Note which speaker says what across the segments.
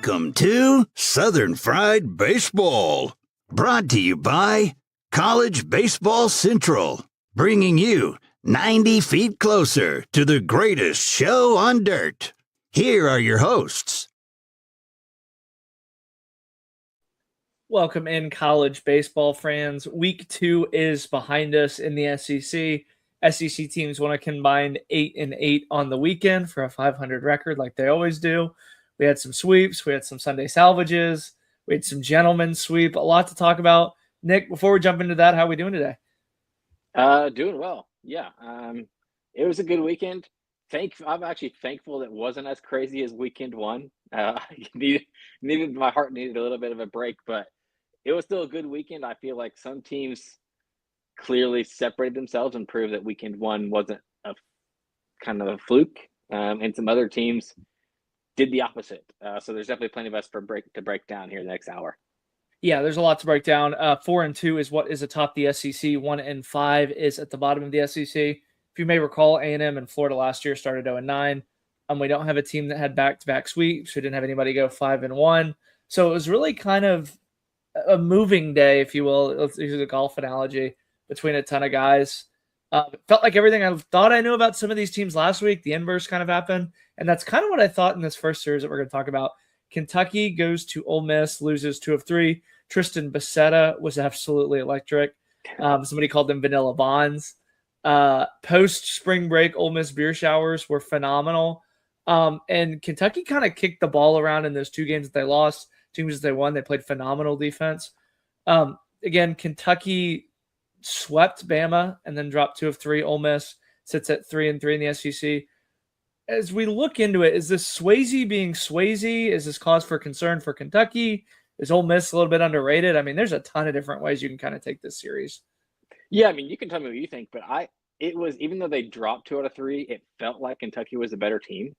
Speaker 1: Welcome to Southern Fried Baseball, brought to you by College Baseball Central, bringing you 90 feet closer to the greatest show on dirt. Here are your hosts.
Speaker 2: Welcome in, college baseball fans. Week 2 is behind us in the SEC. SEC teams want to combine 8-8 on the weekend for a 500 record like they always do. We had some sweeps. We had some Sunday salvages. We had some gentlemen's sweep. A lot to talk about. Nick, before we jump into that, how are we doing today?
Speaker 3: Doing well. Yeah. It was a good weekend. I'm actually thankful that it wasn't as crazy as weekend 1. My heart needed a little bit of a break, but it was still a good weekend. I feel like some teams clearly separated themselves and proved that weekend 1 wasn't a kind of a fluke, and some other teams did the opposite. So there's definitely plenty of us to break down here the next hour.
Speaker 2: Yeah, there's a lot to break down. 4-2 is what is atop the SEC. 1-5 is at the bottom of the SEC. If you may recall, A&M and Florida last year started 0-9. We don't have a team that had back-to-back sweeps. We didn't have anybody go 5-1. So it was really kind of a moving day, if you will. Let's use a golf analogy, between a ton of guys. It felt like everything I thought I knew about some of these teams last week, the inverse kind of happened. And that's kind of what I thought in this first series that we're going to talk about. Kentucky goes to Ole Miss, loses 2 of 3. Tristan Becerra was absolutely electric. Somebody called them vanilla bonds. Post-spring break, Ole Miss beer showers were phenomenal. And Kentucky kind of kicked the ball around in those 2 games that they lost. 2 games that they won, they played phenomenal defense. Again, Kentucky swept Bama and then dropped 2 of 3. Ole Miss sits at 3-3 in the SEC. As we look into it, is this Swayze being Swayze? Is this cause for concern for Kentucky? Is Ole Miss a little bit underrated? I mean, there's a ton of different ways you can kind of take this series.
Speaker 3: Yeah, I mean, you can tell me what you think, but it was, even though they dropped 2 out of 3, it felt like Kentucky was a better team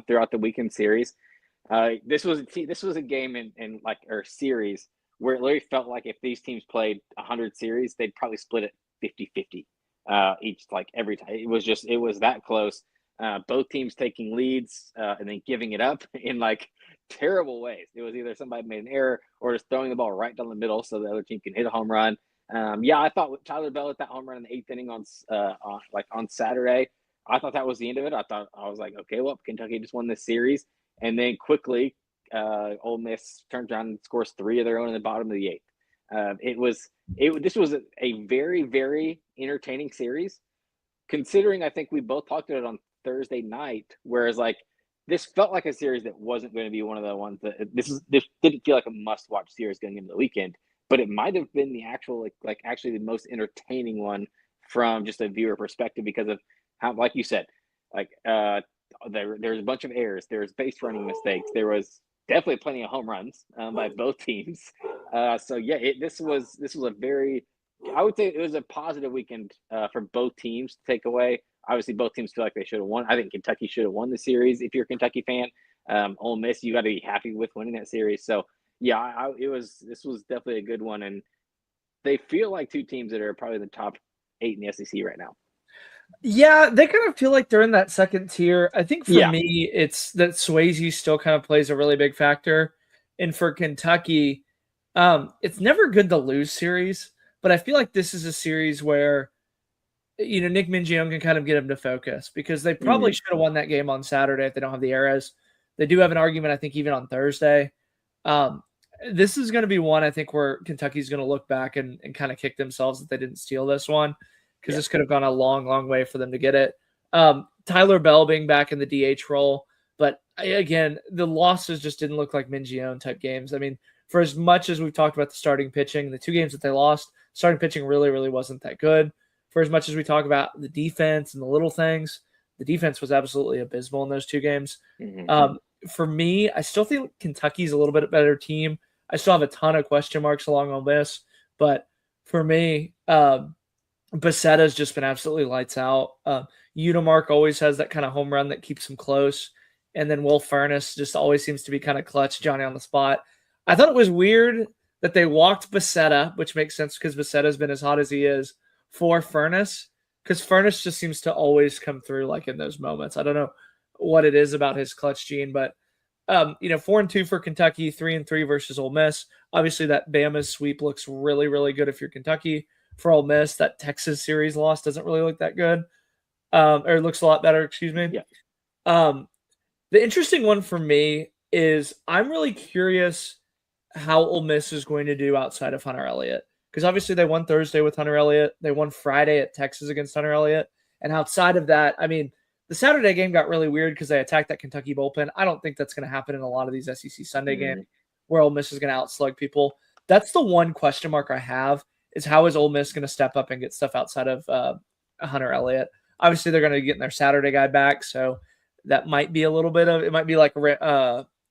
Speaker 3: throughout the weekend series. This was a game or series where it literally felt like if these teams played 100 series, they'd probably split it 50-50 each, like every time. It was that close. Both teams taking leads and then giving it up in like terrible ways. It was either somebody made an error or just throwing the ball right down the middle so the other team can hit a home run. I thought with Tyler Bell at that home run in the 8th inning on Saturday, I thought that was the end of it. I was like, okay, well, Kentucky just won this series, and then quickly Ole Miss turns around and scores 3 of their own in the bottom of the 8th. This was a very, very entertaining series, considering I think we both talked about it on Thursday night, whereas like this felt like a series that wasn't going to be one of the ones that this didn't feel like a must-watch series going into the weekend, but it might have been the actual actually the most entertaining one from just a viewer perspective because of how, like you said, there's a bunch of errors, there's base running mistakes, there was definitely plenty of home runs by both teams. This was a very, I would say it was a positive weekend for both teams to take away. Obviously, both teams feel like they should have won. I think Kentucky should have won the series. If you're a Kentucky fan, Ole Miss, you got to be happy with winning that series. So, yeah, this was definitely a good one, and they feel like 2 teams that are probably the top 8 in the SEC right now.
Speaker 2: Yeah, they kind of feel like they're in that second tier. I think for me, it's that Swayze still kind of plays a really big factor. And for Kentucky, it's never good to lose series, but I feel like this is a series where, Nick Mingione can kind of get them to focus because they probably should have won that game on Saturday if they don't have the errors. They do have an argument, I think, even on Thursday. This is going to be one, I think, where Kentucky's going to look back and kind of kick themselves that they didn't steal this one because this could have gone a long, long way for them to get it. Tyler Bell being back in the DH role, but again, the losses just didn't look like Mingione type games. I mean, for as much as we've talked about the starting pitching, the 2 games that they lost, starting pitching really, really wasn't that good. For as much as we talk about the defense and the little things, the defense was absolutely abysmal in those 2 games. For me, I still think Kentucky's a little bit better team. I still have a ton of question marks along on this, but for me, Becerra's just been absolutely lights out. Udemark always has that kind of home run that keeps him close, and then Will Furniss just always seems to be kind of clutch, Johnny on the spot. I thought it was weird that they walked Becerra, which makes sense because Becerra's been as hot as he is, for Furniss, because Furniss just seems to always come through like in those moments. I don't know what it is about his clutch gene, but 4-2 for Kentucky, 3-3 versus Ole Miss. Obviously, that Bama sweep looks really, really good if you're Kentucky. For Ole Miss, that Texas series loss doesn't really look that good, or it looks a lot better. Excuse me.
Speaker 3: Yeah.
Speaker 2: The interesting one for me is I'm really curious how Ole Miss is going to do outside of Hunter Elliott, because obviously they won Thursday with Hunter Elliott, they won Friday at Texas against Hunter Elliott, and outside of that, I mean, the Saturday game got really weird because they attacked that Kentucky bullpen. I don't think that's going to happen in a lot of these SEC Sunday games where Ole Miss is going to outslug people. That's the one question mark I have, is how is Ole Miss going to step up and get stuff outside of Hunter Elliott? Obviously, they're going to be getting their Saturday guy back, so that might be a little bit of, it might be like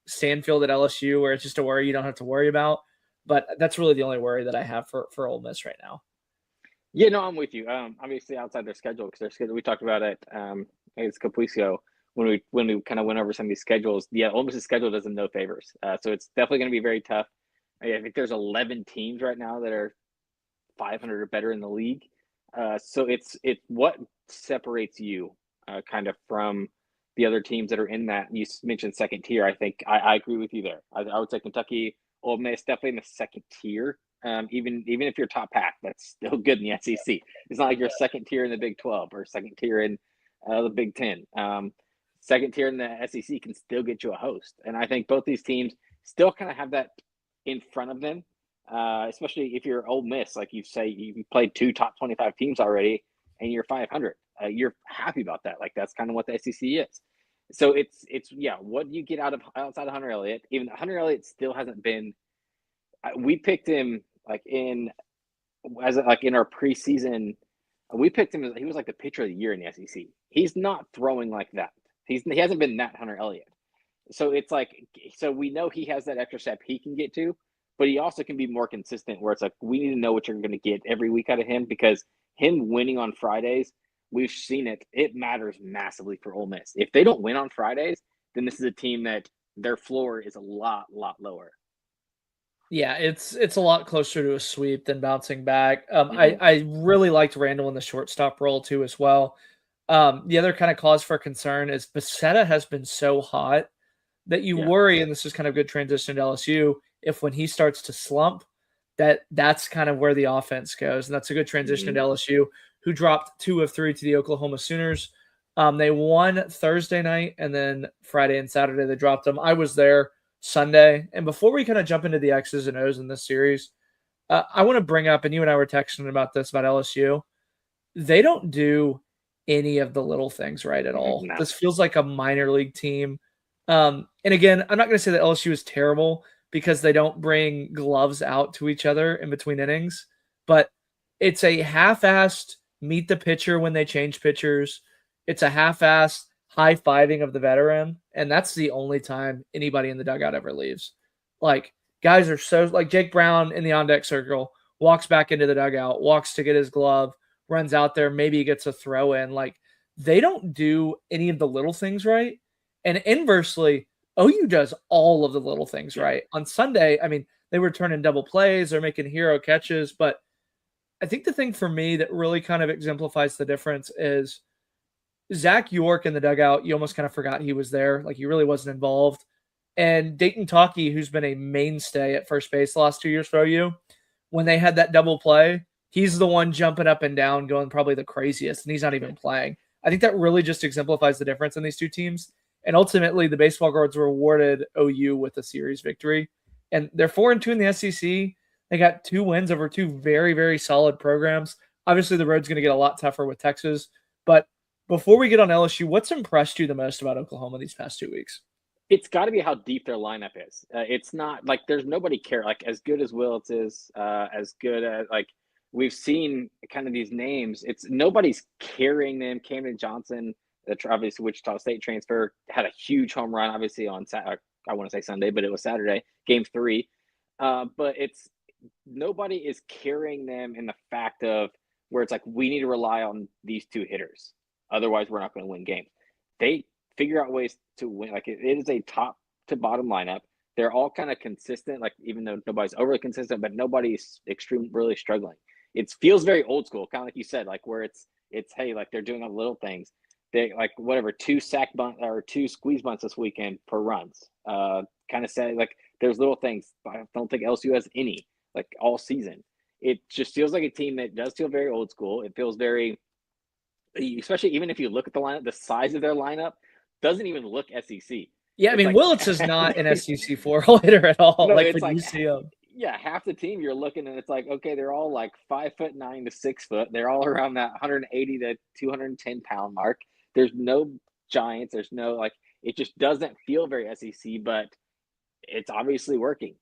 Speaker 2: Stanfield at LSU, where it's just a worry you don't have to worry about. But that's really the only worry that I have for Ole Miss right now.
Speaker 3: Yeah, no, I'm with you. Obviously outside their schedule, because their schedule, we talked about it. It's a couple weeks ago when we kind of went over some of these schedules. Yeah, Ole Miss's schedule does them no favors. So it's definitely going to be very tough. I think there's 11 teams right now that are 500 or better in the league. So it's what separates you kind of from the other teams that are in that. You mentioned second tier. I think I agree with you there. I would say Kentucky, Ole Miss, definitely in the second tier. Even if you're top pack, that's still good in the SEC. It's not like you're second tier in the Big 12 or second tier in the Big 10. Second tier in the SEC can still get you a host. And I think both these teams still kind of have that in front of them, especially if you're Ole Miss. Like you say, you played 2 top 25 teams already and you're 500. You're happy about that. Like that's kind of what the SEC is. So it's what do you get outside of Hunter Elliott? Even Hunter Elliott still hasn't been. We picked him in our preseason. We picked him as he was like the pitcher of the year in the SEC. He's not throwing like that. He hasn't been that Hunter Elliott. So it's so we know he has that extra step he can get to, but he also can be more consistent. Where it's like we need to know what you're going to get every week out of him, because him winning on Fridays, we've seen it. It matters massively for Ole Miss. If they don't win on Fridays, then this is a team that their floor is a lot lower.
Speaker 2: Yeah, it's a lot closer to a sweep than bouncing back. I really liked Randall in the shortstop role too as well. The other kind of cause for concern is Becerra has been so hot that you worry, and this is kind of good transition to LSU, if when he starts to slump, that's kind of where the offense goes. And that's a good transition to LSU, who dropped 2 of 3 to the Oklahoma Sooners. They won Thursday night, and then Friday and Saturday they dropped them. I was there Sunday. And before we kind of jump into the X's and O's in this series, I want to bring up, and you and I were texting about this, about LSU. They don't do any of the little things right at all.
Speaker 3: No.
Speaker 2: This feels like a minor league team. And again, I'm not going to say that LSU is terrible because they don't bring gloves out to each other in between innings, but it's a half-assed meet the pitcher when they change pitchers. It's a half-assed high-fiving of the veteran, and that's the only time anybody in the dugout ever leaves. Like, guys are so, like Jake Brown in the on-deck circle, walks back into the dugout, walks to get his glove, runs out there, maybe gets a throw in. Like, they don't do any of the little things right. And inversely, OU does all of the little things right. On Sunday, I mean, they were turning double plays, they're making hero catches, but I think the thing for me that really kind of exemplifies the difference is Zach York in the dugout. You almost kind of forgot he was there. Like, he really wasn't involved. And Dayton Talkie, who's been a mainstay at first base the last 2 years for OU, when they had that double play, he's the one jumping up and down, going probably the craziest, and he's not even playing. I think that really just exemplifies the difference in these two teams. And ultimately, the baseball gods rewarded OU with a series victory. And they're 4-2 in the SEC. They got 2 wins over 2 very, very solid programs. Obviously, the road's going to get a lot tougher with Texas. But before we get on LSU, what's impressed you the most about Oklahoma these past 2 weeks?
Speaker 3: It's got to be how deep their lineup is. It's not like there's nobody care. Like, as good as Willetts is, as good as, like, we've seen kind of these names. It's nobody's carrying them. Camden Johnson, the obviously Wichita State transfer, had a huge home run, obviously on I want to say Sunday, but it was Saturday, game 3. But it's nobody is carrying them in the fact of where it's like we need to rely on these 2 hitters, otherwise we're not going to win games. They figure out ways to win. Like, it is a top to bottom lineup. They're all kind of consistent. Like, even though nobody's overly consistent, but nobody's really struggling. It feels very old school, kind of like you said, like where it's hey, like they're doing all the little things. they like whatever 2 sack bunt or 2 squeeze bunts this weekend per runs. Kind of say like there's little things. I don't think LSU has any like all season. It just feels like a team that does feel very old school. It feels very, especially even if you look at the lineup, the size of their lineup doesn't even look SEC.
Speaker 2: Yeah, I mean, Willits is not an SEC floor hitter at all.
Speaker 3: No,
Speaker 2: like
Speaker 3: it's
Speaker 2: when you see him.
Speaker 3: Yeah, half the team you're looking and it's like, okay, they're all like 5'9" to 6 foot. They're all around that 180 to 210 pound mark. There's no giants. There's no like. It just doesn't feel very SEC, but it's obviously working.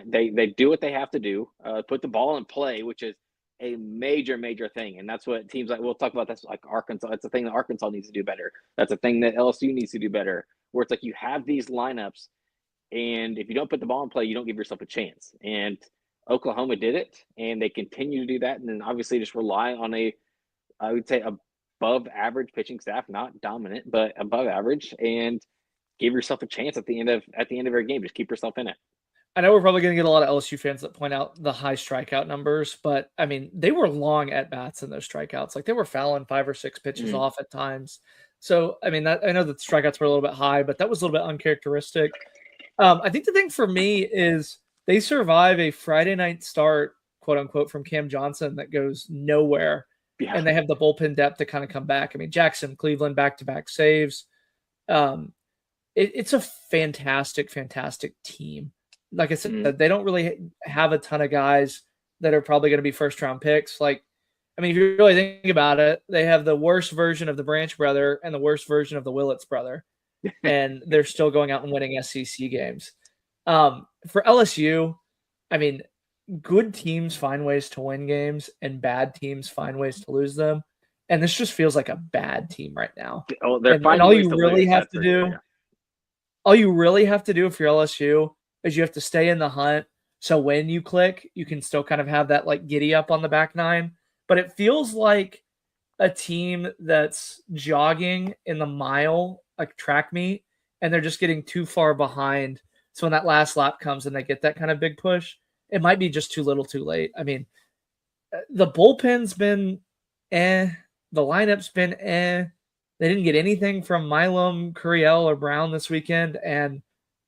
Speaker 3: They do what they have to do. Put the ball in play, which is a major thing, and that's what teams like. We'll talk about this like Arkansas. That's a thing that Arkansas needs to do better. That's a thing that LSU needs to do better. Where it's like you have these lineups, and if you don't put the ball in play, you don't give yourself a chance. And Oklahoma did it, and they continue to do that. And then obviously just rely on I would say above average pitching staff, not dominant, but above average, and give yourself a chance at the end of every game. Just keep yourself in it.
Speaker 2: I know we're probably going to get a lot of LSU fans that point out the high strikeout numbers, but I mean, they were long at bats in those strikeouts. Like they were fouling 5 or 6 pitches off at times. So, I mean, I know that the strikeouts were a little bit high, but that was a little bit uncharacteristic. I think the thing for me is they survive a Friday night start, quote unquote, from Cam Johnson that goes nowhere. Yeah. And they have the bullpen depth to kind of come back. I mean, Jackson, Cleveland, back-to-back saves. It's a fantastic team. Like I said, they don't really have a ton of guys that are probably going to be first-round picks. Like, I mean, if you really think about it, they have the worst version of the Branch brother and the worst version of the Willits brother. And they're still going out and winning SEC games. For LSU, I mean, good teams find ways to win games and bad teams find ways to lose them. And this just feels like a bad team right now.
Speaker 3: Oh, they're
Speaker 2: and all you really have to do, all you really have to do if you're LSU is you have to stay in the hunt. So when you click, you can still kind of have that like giddy up on the back nine. But it feels like a team that's jogging in the mile, like track meet, and they're just getting too far behind. So when that last lap comes and they get that kind of big push, it might be just too little too late. I mean, the bullpen's been the lineup's been They didn't get anything from Milam, Curiel, or Brown this weekend, and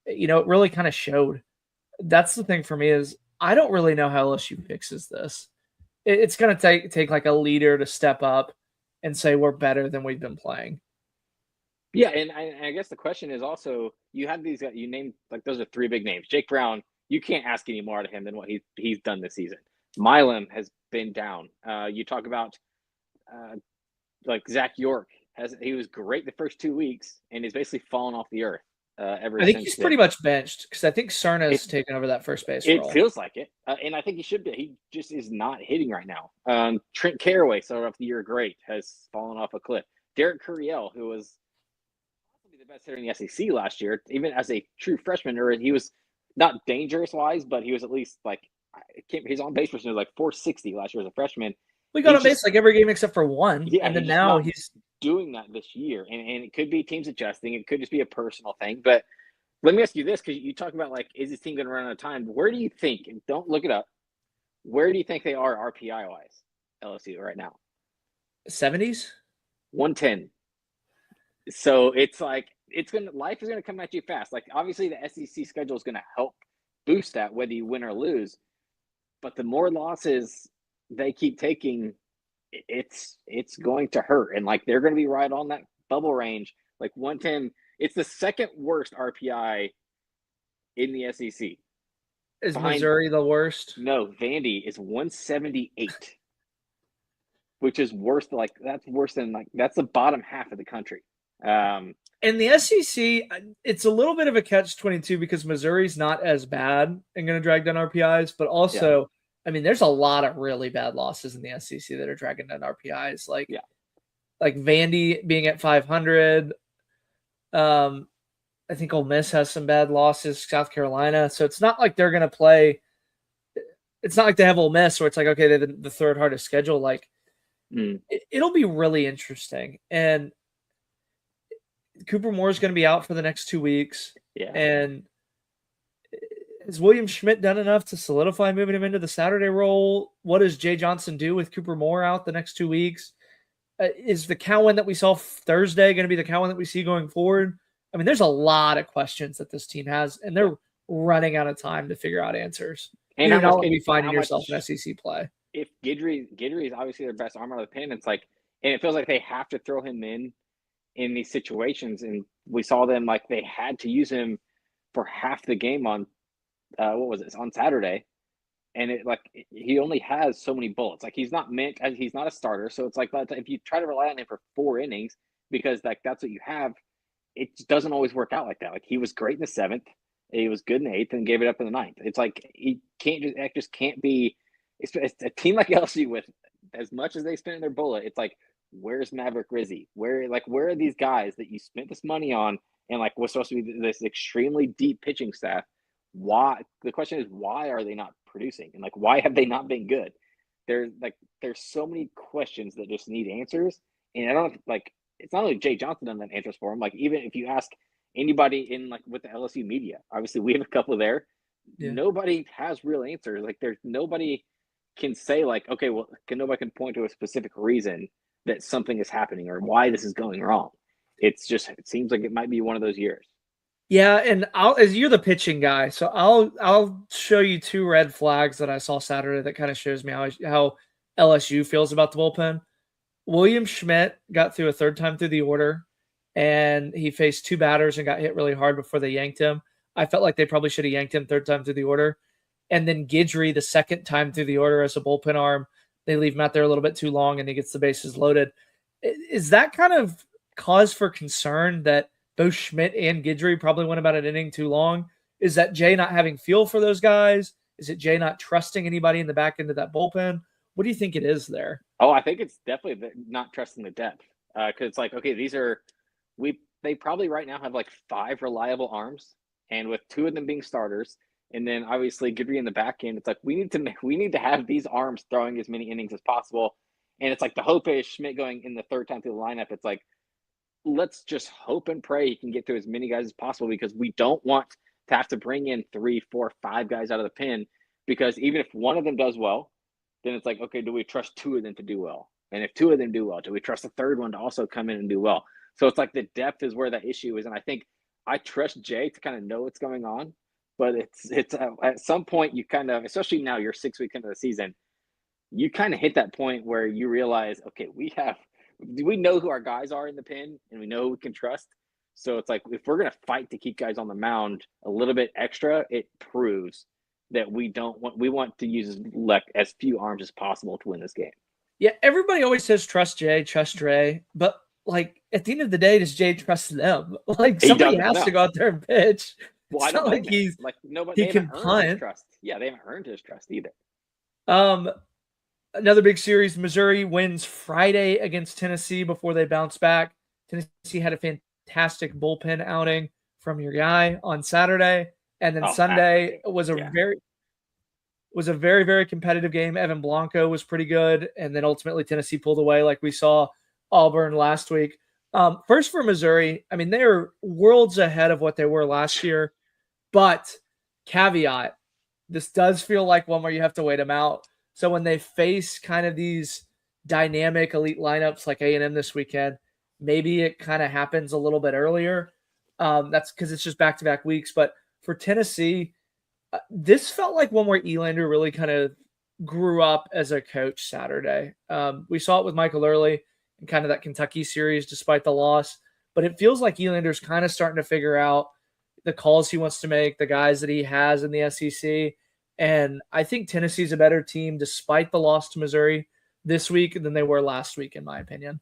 Speaker 2: you know, it really kind of showed. That's the thing for me is I don't really know how LSU fixes this. It's going to take like a leader to step up and say we're better than we've been playing.
Speaker 3: Yeah, and I guess the question is also, you have these guys, you named, like, those are 3 big names. Jake Brown, you can't ask any more out of him than what he's done this season. Milam has been down. You talk about like Zach York, he was great the first 2 weeks and he's basically fallen off the earth. I think
Speaker 2: he's pretty much benched because I think Cerna's taken over that first base role.
Speaker 3: It feels like it, and I think he should be. He just is not hitting right now. Trent Caraway started off the year great, has fallen off a cliff. Derek Curiel, who was possibly the best hitter in the SEC last year, even as a true freshman, or he was not dangerous wise, but he was at least like his on base percentage was like 460 last year as a freshman.
Speaker 2: We got on base like every game except for one.
Speaker 3: Yeah,
Speaker 2: and then now he's
Speaker 3: doing that this year. And it could be teams adjusting. It could just be a personal thing. But let me ask you this, because you talk about, like, is this team going to run out of time? Where do you think, and don't look it up, where do you think they are RPI-wise, LSU, right now?
Speaker 2: 70s?
Speaker 3: 110. So it's like, life is going to come at you fast. Like, obviously the SEC schedule is going to help boost that, whether you win or lose. But the more losses they keep taking, it's going to hurt. And like, they're going to be right on that bubble range. Like 110, it's the second worst RPI in the SEC.
Speaker 2: Is Missouri the worst?
Speaker 3: No, Vandy is 178, which is worse. Like, that's worse than, like, that's the bottom half of the country.
Speaker 2: In the SEC, it's a little bit of a catch-22 because Missouri's not as bad and going to drag down RPIs, but also, yeah. I mean, there's a lot of really bad losses in the SEC that are dragging down RPIs. Like, yeah. Like Vandy being at 500. I think Ole Miss has some bad losses, South Carolina. So it's not like they're going to play. It's not like they have Ole Miss where it's like, okay, they're the third hardest schedule. Like, it'll be really interesting. And Cooper Moore is going to be out for the next 2 weeks.
Speaker 3: Yeah.
Speaker 2: And has William Schmidt done enough to solidify moving him into the Saturday role? What does Jay Johnson do with Cooper Moore out the next 2 weeks? Is the Cowan that we saw Thursday going to be the Cowan that we see going forward? I mean, there's a lot of questions that this team has, and they're running out of time to figure out answers.
Speaker 3: And
Speaker 2: you're not going to be finding yourself in SEC play.
Speaker 3: If Guidry is obviously their best arm out of the pen, it's like, and it feels like they have to throw him in these situations. And we saw them like they had to use him for half the game on on Saturday. And he only has so many bullets. Like he's not a starter. So it's like if you try to rely on him for 4 innings because that's what you have, it doesn't always work out like that. Like he was great in the 7th, he was good in the 8th, and gave it up in the 9th. It's like he can't be. It's a team like LSU with as much as they spend their bullet. It's like, where's Maverick Rizzi? Where are these guys that you spent this money on and like was supposed to be this extremely deep pitching staff? Why? The question is, why are they not producing? And like, why have they not been good? There's so many questions that just need answers. And I don't it's not only Jay Johnson doesn't have answers for them. Like even if you ask anybody in with the LSU media, obviously we have a couple there. Yeah. Nobody has real answers. Like there's nobody can say like, okay, well, nobody can point to a specific reason that something is happening or why this is going wrong. It seems like it might be one of those years.
Speaker 2: Yeah, and as you're the pitching guy, so I'll show you 2 red flags that I saw Saturday that kind of shows me how LSU feels about the bullpen. William Schmidt got through a 3rd time through the order, and he faced 2 batters and got hit really hard before they yanked him. I felt like they probably should have yanked him 3rd time through the order. And then Guidry, the 2nd time through the order as a bullpen arm, they leave him out there a little bit too long, and he gets the bases loaded. Is that kind of cause for concern that both Schmidt and Guidry probably went about an inning too long? Is that Jay not having feel for those guys? Is it Jay not trusting anybody in the back end of that bullpen? What do you think it is there?
Speaker 3: Oh, I think it's definitely not trusting the depth. Because it's like, okay, they probably right now have like 5 reliable arms, and with 2 of them being starters, and then obviously Guidry in the back end, it's like we need to have these arms throwing as many innings as possible. And it's like the hope is Schmidt going in the 3rd time through the lineup. It's like, let's just hope and pray he can get to as many guys as possible because we don't want to have to bring in 3, 4, 5 guys out of the pen because even if one of them does well, then it's like, okay, do we trust 2 of them to do well? And if 2 of them do well, do we trust the 3rd one to also come in and do well? So it's like the depth is where that issue is. And I think I trust Jay to kind of know what's going on, but it's at some point you kind of, especially now you're 6 weeks into the season, you kind of hit that point where you realize, okay, we know who our guys are in the pen and we know who we can trust. So it's like, if we're going to fight to keep guys on the mound a little bit extra, it proves that we want to use as few arms as possible to win this game.
Speaker 2: Yeah. Everybody always says, trust Jay, trust Dre, but like at the end of the day, does Jay trust them? Like somebody has to go out there and pitch.
Speaker 3: Well,
Speaker 2: it's not like he's
Speaker 3: like nobody
Speaker 2: can punt.
Speaker 3: Trust. Yeah, they haven't earned his trust either.
Speaker 2: Another big series, Missouri wins Friday against Tennessee before they bounce back. Tennessee had a fantastic bullpen outing from your guy on Saturday. And then Sunday was a very, very competitive game. Evan Blanco was pretty good. And then ultimately Tennessee pulled away like we saw Auburn last week. First for Missouri, I mean, they are worlds ahead of what they were last year. But caveat, this does feel like one where you have to wait them out. So when they face kind of these dynamic elite lineups like A&M this weekend, maybe it kind of happens a little bit earlier. That's because it's just back-to-back weeks. But for Tennessee, this felt like one where Elander really kind of grew up as a coach Saturday. We saw it with Michael Early in kind of that Kentucky series despite the loss. But it feels like Elander's kind of starting to figure out the calls he wants to make, the guys that he has in the SEC. And I think Tennessee's a better team despite the loss to Missouri this week than they were last week, in my opinion.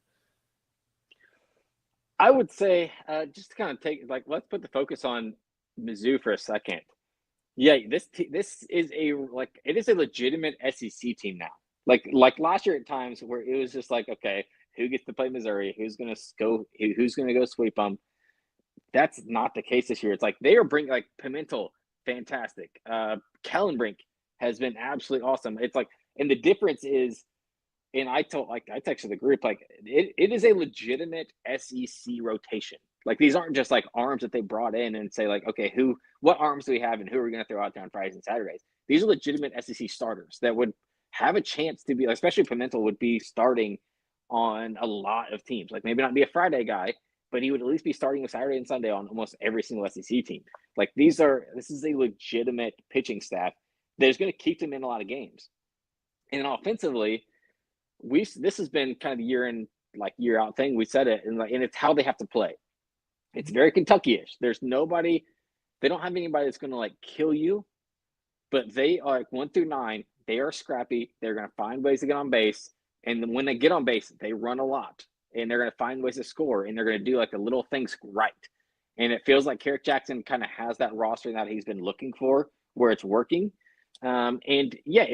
Speaker 3: I would say just to kind of let's put the focus on Mizzou for a second. Yeah, this is it is a legitimate SEC team now. Like last year at times where it was just like, okay, who gets to play Missouri? Who's gonna go sweep them? That's not the case this year. It's like they are bringing like Pimentel, fantastic. Kellenbrink has been absolutely awesome. It's like, and the difference is, and I texted the group, like it is a legitimate SEC rotation. Like these aren't just like arms that they brought in and say like, okay, what arms do we have and who are we going to throw out there on Fridays and Saturdays? These are legitimate SEC starters that would have a chance to be, especially Pimentel would be starting on a lot of teams. Like maybe not be a Friday guy, but he would at least be starting a Saturday and Sunday on almost every single SEC team. Like this is a legitimate pitching staff that is going to keep them in a lot of games. And then offensively, this has been kind of the year in, like year out thing. We said it, and it's how they have to play. It's very Kentucky-ish. They don't have anybody that's going to like kill you, but they are like 1 through 9. They are scrappy. They're going to find ways to get on base. And then when they get on base, they run a lot, and they're going to find ways to score, and they're going to do like the little things right. And it feels like Carrick Jackson kind of has that roster that he's been looking for, where it's working. And yeah,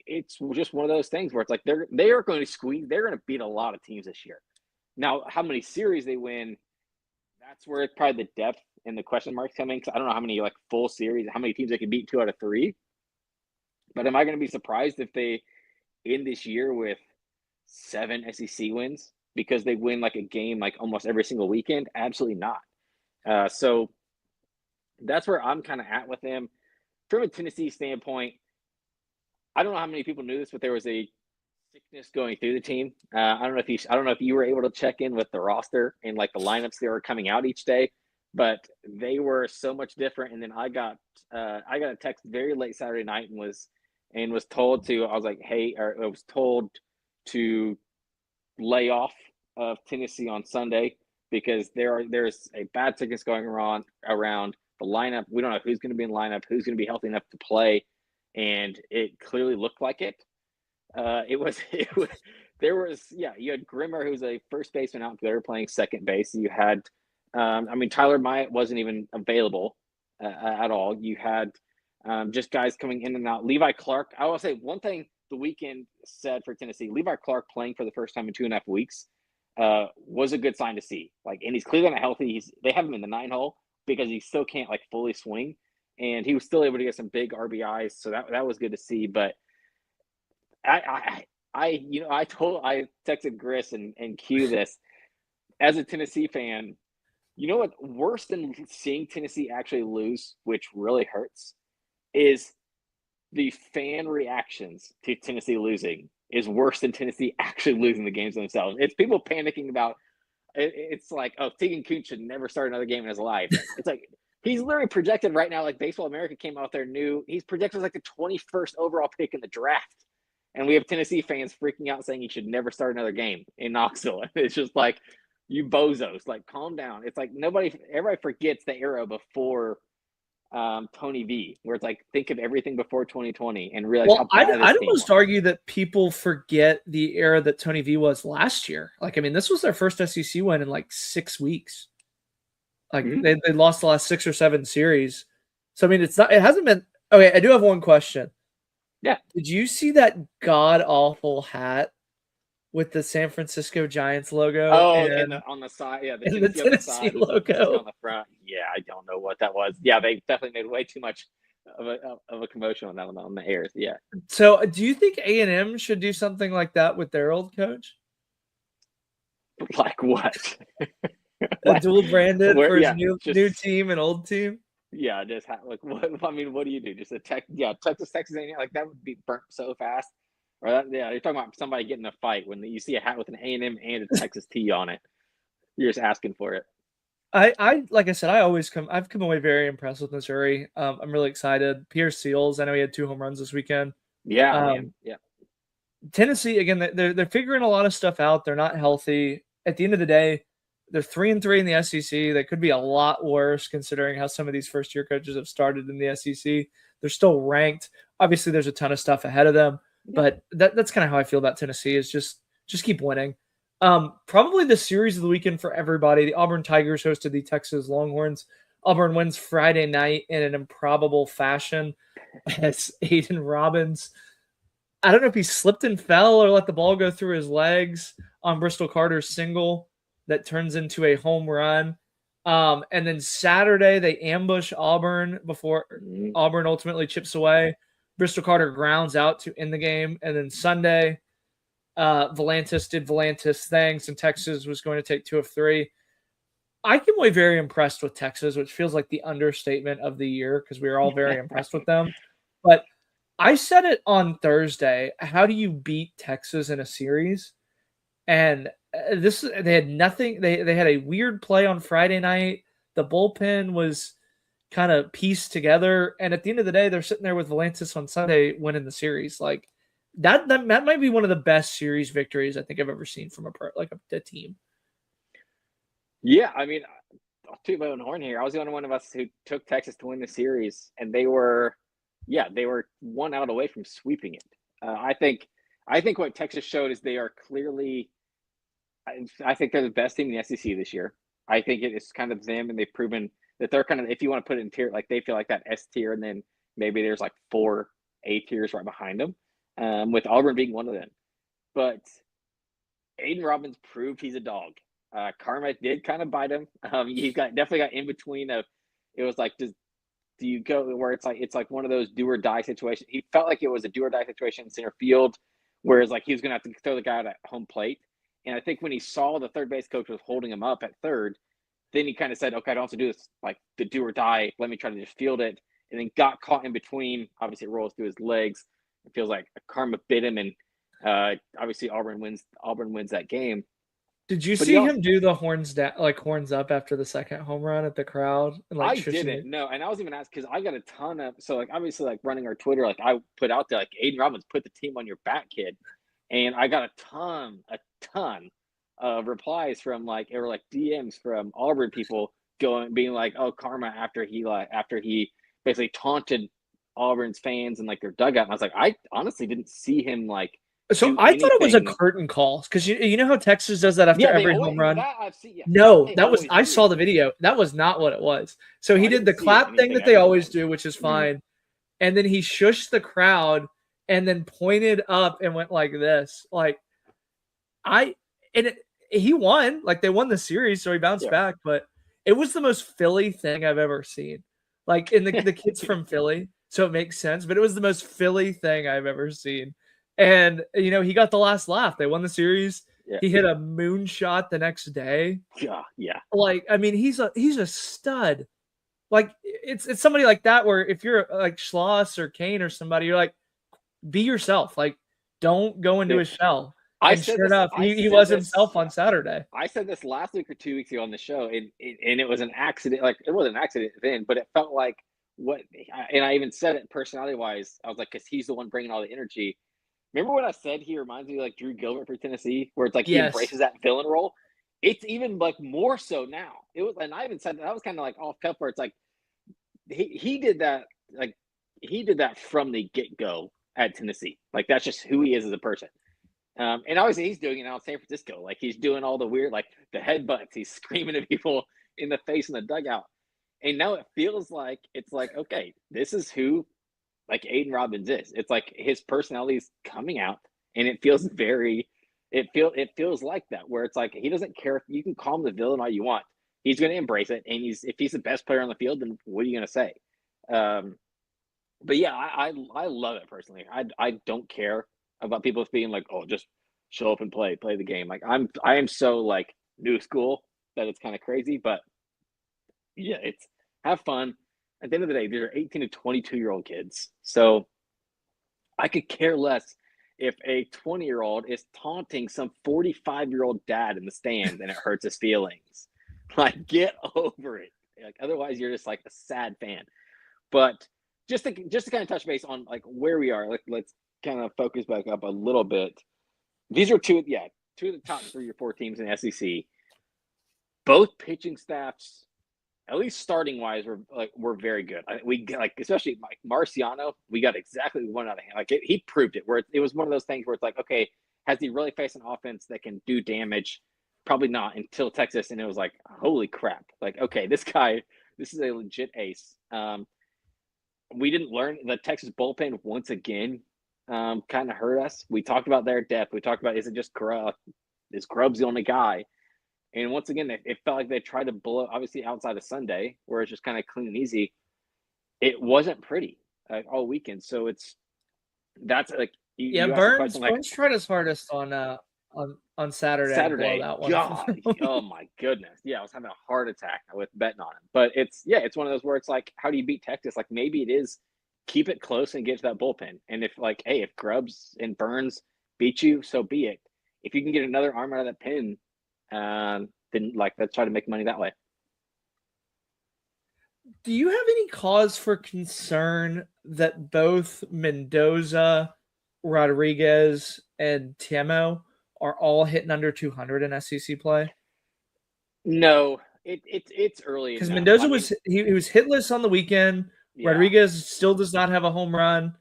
Speaker 3: it's just one of those things where it's like they are going to squeeze. They're going to beat a lot of teams this year. Now, how many series they win, that's where it's probably the depth and the question marks come in. Because I don't know how many like full series, how many teams they can beat 2 out of 3. But am I going to be surprised if they end this year with 7 SEC wins because they win like a game like almost every single weekend? Absolutely not. So that's where I'm kind of at with them. From a Tennessee standpoint, I don't know how many people knew this, but there was a sickness going through the team. I don't know if you were able to check in with the roster and like the lineups that were coming out each day, but they were so much different. And then I got a text very late Saturday night and was told to, I was like, hey, or I was told to lay off of Tennessee on Sunday because there's a bad sickness going around the lineup. We don't know who's going to be in the lineup, who's going to be healthy enough to play, and it clearly looked like it. You had Grimmer, who's a first baseman out there playing second base. You had, Tyler Myatt wasn't even available at all. You had just guys coming in and out. Levi Clark, I will say one thing the weekend said for Tennessee, Levi Clark playing for the first time in 2.5 weeks was a good sign to see. Like, and he's clearly not healthy. They have him in the 9 hole because he still can't like fully swing, and he was still able to get some big RBIs. So that was good to see. But I texted Gris and Q this as a Tennessee fan. You know what? Worse than seeing Tennessee actually lose, which really hurts, is the fan reactions to Tennessee losing is worse than Tennessee actually losing the games themselves. It's people panicking about. It's like, oh, Tegan Kuntz should never start another game in his life. It's like he's literally projected right now. Like Baseball America came out there new. He's projected as like the 21st overall pick in the draft. And we have Tennessee fans freaking out saying he should never start another game in Knoxville. It's just like, you bozos, like calm down. It's like everybody forgets the era before Tony V, where it's like, think of everything before 2020 and realize how bad
Speaker 2: I'd almost argue that people forget the era that Tony V was last year. Like, I mean, this was their first SEC win in like 6 weeks. Like they lost the last 6 or 7 series. So, I mean, it hasn't been, okay. I do have one question.
Speaker 3: Yeah.
Speaker 2: Did you see that god awful hat with the San Francisco Giants logo?
Speaker 3: Oh, and on the side, yeah, the
Speaker 2: Tennessee logo
Speaker 3: on the front. Yeah, I don't know what that was. Yeah, they definitely made way too much of a commotion on that one on the airs. Yeah.
Speaker 2: So, do you think A&M should do something like that with their old coach?
Speaker 3: Like what?
Speaker 2: Dual branded for his new team and old team.
Speaker 3: Yeah, just like what? I mean, what do you do? Just Texas A&M, like that would be burnt so fast. Or you're talking about somebody getting in a fight when you see a hat with an A&M and a Texas T on it. You're just asking for it.
Speaker 2: I like I said, I've come away very impressed with Missouri. I'm really excited. Pierce Seals, I know he had 2 home runs this weekend.
Speaker 3: Yeah.
Speaker 2: Tennessee, again, they're figuring a lot of stuff out. They're not healthy. At the end of the day, they're 3-3 in the SEC. They could be a lot worse considering how some of these first-year coaches have started in the SEC. They're still ranked. Obviously, there's a ton of stuff ahead of them, but that's kind of how I feel about Tennessee is just keep winning. Probably the series of the weekend for everybody. The Auburn Tigers hosted the Texas Longhorns. Auburn wins Friday night in an improbable fashion as Aiden Robbins, I don't know if he slipped and fell or let the ball go through his legs on Bristol Carter's single that turns into a home run. And then Saturday, they ambush Auburn before Auburn ultimately chips away. Bristol Carter grounds out to end the game. And then Sunday, Volantis did Volantis things, and Texas was going to take 2 of 3. I came away very impressed with Texas, which feels like the understatement of the year because we were all very impressed with them. But I said it on Thursday. How do you beat Texas in a series? And they had nothing. They had a weird play on Friday night. The bullpen was kind of pieced together, and at the end of the day, they're sitting there with Valantis on Sunday winning the series. Like that might be one of the best series victories I think I've ever seen from a team.
Speaker 3: Yeah, I mean, I'll toot my own horn here. I was the only one of us who took Texas to win the series, and they were 1 out away from sweeping it. I think what Texas showed is they are clearly. I think they're the best team in the SEC this year. I think it is kind of them, and they've proven that they're kind of, if you want to put it in tier, like they feel like that S tier, and then maybe there's like 4 A tiers right behind them, with Auburn being one of them. But Aiden Robbins proved he's a dog. Karma did kind of bite him. He's definitely got in between of, it was like, do you go where it's like one of those do or die situations. He felt like it was a do or die situation in center field, whereas like he was going to have to throw the guy out at home plate. And I think when he saw the third base coach was holding him up at third, then he kind of said, okay, I don't have to do this, like the do or die. Let me try to just field it. And then got caught in between. Obviously, it rolls through his legs. It feels like Karma bit him, and obviously Auburn wins that game.
Speaker 2: Did you see him do the horns up after the second home run at the crowd? And
Speaker 3: I didn't. No, and I was even asked because I got a ton of, so like obviously like running our Twitter, like I put out there like Aiden Robbins, put the team on your back, kid. And I got a ton of replies from like DMs from Auburn people being like, oh, Karma after he basically taunted Auburn's fans and like their dugout. And I was like, I honestly didn't see him like.
Speaker 2: So I thought it was a curtain call because you know how Texas does that after every home run.
Speaker 3: I've seen, yeah.
Speaker 2: No, that was I saw the video. That was not what it was. So he did the clap thing that they always do, which is fine, and then he shushed the crowd and then pointed up and went like this, like he won, like they won the series, so he bounced back. But it was the most Philly thing I've ever seen. Like in the kid's from Philly, so it makes sense. But it was the most Philly thing I've ever seen. And he got the last laugh. They won the series. Yeah. He hit a moonshot the next day.
Speaker 3: Yeah.
Speaker 2: Like, I mean, he's a stud. Like, it's somebody like that where if you're like Schloss or Kane or somebody, you're like, be yourself. Like, don't go into his shell. And sure enough, he was himself on Saturday.
Speaker 3: I said this last week or 2 weeks ago on the show, and it was an accident. Like, it wasn't an accident then, but it felt like and I even said it personality-wise. I was like, because he's the one bringing all the energy. Remember what I said? He reminds me like Drew Gilbert for Tennessee, where it's like he embraces that villain role. It's even like more so now. It was, and I even said that was kind of like off cuff, where it's like he did that, like he did that from the get go at Tennessee. Like that's just who he is as a person. And obviously he's doing it now in San Francisco. Like he's doing all the weird, like the headbutts. He's screaming at people in the face in the dugout. And now it feels like it's like, okay, this is who like Aiden Robbins is. It's like his personality is coming out, and it feels it feels like that, where it's like he doesn't care if you can call him the villain all you want. He's going to embrace it, and if he's the best player on the field, then what are you going to say? But yeah, I love it personally. I don't care about people being like, oh, just show up and play the game. Like I am so like new school that it's kind of crazy, but yeah, it's have fun. At the end of the day, these are 18 to 22-year-old kids. So I could care less if a 20-year-old is taunting some 45-year-old dad in the stands and it hurts his feelings. Like, get over it. Like, otherwise, you're just like a sad fan. But just to kind of touch base on like where we are, let's kind of focus back up a little bit. These are two of the top 3 or 4 teams in the SEC. Both pitching staffs, at least starting wise, we're very good. We like, especially like Marciano, we got exactly one out of hand. Like he proved it. Where it was one of those things where it's like, okay, has he really faced an offense that can do damage? Probably not until Texas, and it was like, holy crap! Like, okay, this is a legit ace. We didn't learn the Texas bullpen once again. Kind of hurt us. We talked about their depth. We talked about, is it just Grubb? Is Grubb's the only guy? And once again, it felt like they tried to blow, obviously outside of Sunday, where it's just kind of clean and easy. It wasn't pretty all weekend. So that's like, you
Speaker 2: Burns tried his hardest on Saturday.
Speaker 3: Saturday,
Speaker 2: that one.
Speaker 3: God, oh my goodness. Yeah, I was having a heart attack with betting on him. But it's one of those where it's like, how do you beat Texas? Like maybe it is keep it close and get to that bullpen. And if like, hey, if Grubbs and Burns beat you, so be it. if you can get another arm out of that pin, then like let's try to make money that way.
Speaker 2: Do you have any cause for concern that both Mendoza, Rodriguez, and Timo are all hitting under 200 in SEC play?
Speaker 3: No, it's early
Speaker 2: because
Speaker 3: enough.
Speaker 2: Mendoza he was hitless on the weekend.
Speaker 3: Yeah.
Speaker 2: Rodriguez still does not have a home run.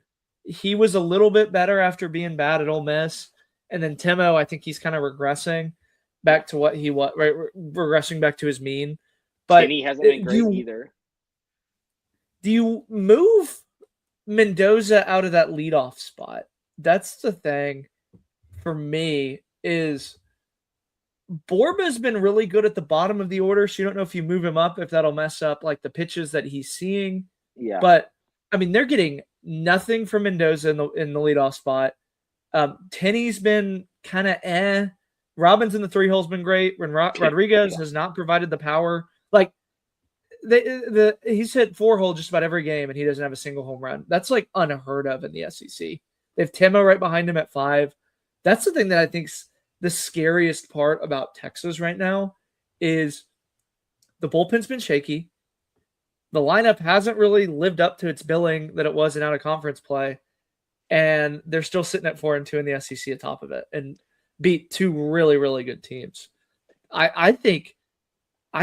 Speaker 2: He was a little bit better after being bad at Ole Miss, and then Timo, I think he's kind of regressing back to what he was, right? Regressing back to his mean. But
Speaker 3: he hasn't been great either.
Speaker 2: Do you move Mendoza out of that leadoff spot? That's the thing for me is Borba's been really good at the bottom of the order. So you don't know if you move him up, if that'll mess up like the pitches that he's seeing.
Speaker 3: Yeah.
Speaker 2: But I mean, they're getting nothing from Mendoza in the leadoff spot. Tenney's been kind of Robbins in the 3-hole's been great. When Rodriguez has not provided the power, like he's hit 4-hole just about every game, and he doesn't have a single home run. That's like unheard of in the SEC. They have Timo right behind him at 5. That's the thing that I think's the scariest part about Texas right now is the bullpen's been shaky. The lineup hasn't really lived up to its billing that it was in out-of-conference play, and they're still sitting at 4-2 in the SEC atop of it and beat 2 really, really good teams. I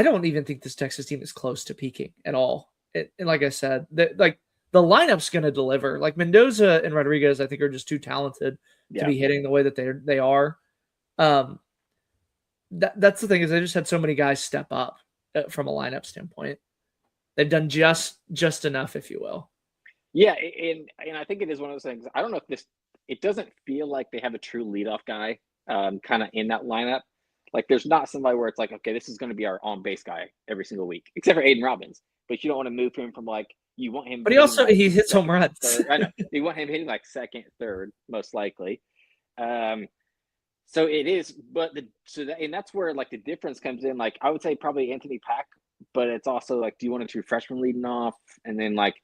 Speaker 2: don't even think this Texas team is close to peaking at all. And like I said, the lineup's going to deliver. Like Mendoza and Rodriguez, I think, are just too talented to be hitting the way that they are. That's the thing is they just had so many guys step up from a lineup standpoint. They've done just enough, if you will.
Speaker 3: Yeah, and I think it is one of those things. I don't know if it doesn't feel like they have a true leadoff guy kind of in that lineup. Like there's not somebody where it's like, okay, this is going to be our on-base guy every single week, except for Aiden Robbins. But you don't want to move him from like you want him.
Speaker 2: But he hits home runs.
Speaker 3: I know you want him hitting like second, third, most likely. So it is, but that's where like the difference comes in. Like I would say probably Anthony Pack, but it's also like, do you want a true freshman leading off? And then like,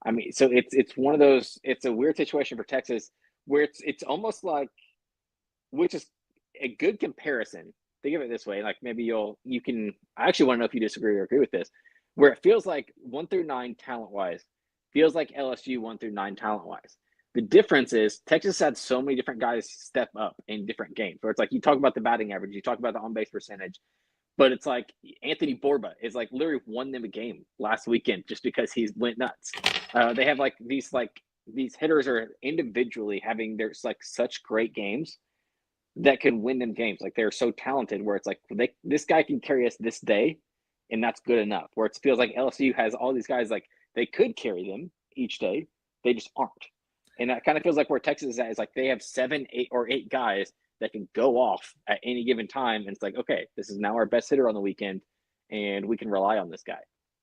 Speaker 3: I mean, so it's one of those. It's a weird situation for Texas where it's almost like, which is a good comparison. Think of it this way, like maybe you can. I actually want to know if you disagree or agree with this, where it feels like 1 through 9 talent wise, feels like LSU 1 through 9 talent wise. The difference is Texas had so many different guys step up in different games. Where it's like you talk about the batting average, you talk about the on base percentage, but it's like Anthony Borba is like literally won them a game last weekend just because he's went nuts. They have like these hitters are individually having their like such great games that can win them games. Like they're so talented where it's like this guy can carry us this day, and that's good enough. Where it feels like LSU has all these guys like they could carry them each day, they just aren't. And that kind of feels like where Texas is at is like they have 7, 8, or 8 guys that can go off at any given time, and it's like, okay, this is now our best hitter on the weekend, and we can rely on this guy.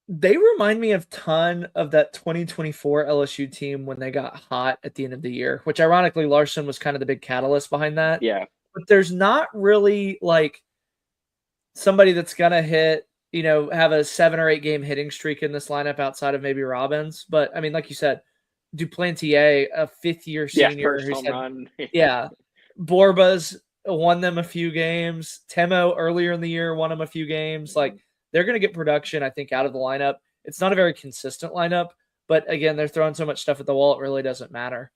Speaker 2: They remind me a ton of that 2024 LSU team when they got hot at the end of the year, which ironically Larson was kind of the big catalyst behind that.
Speaker 3: Yeah.
Speaker 2: But there's not really like somebody that's going to hit, have a 7 or 8 game hitting streak in this lineup outside of maybe Robbins. But I mean, like you said, Duplantier, a 5th-year senior.
Speaker 3: First home run.
Speaker 2: Yeah. Borba's won them a few games. Timo earlier in the year won them a few games. Like they're going to get production, I think, out of the lineup. It's not a very consistent lineup, but again, they're throwing so much stuff at the wall, it really doesn't matter.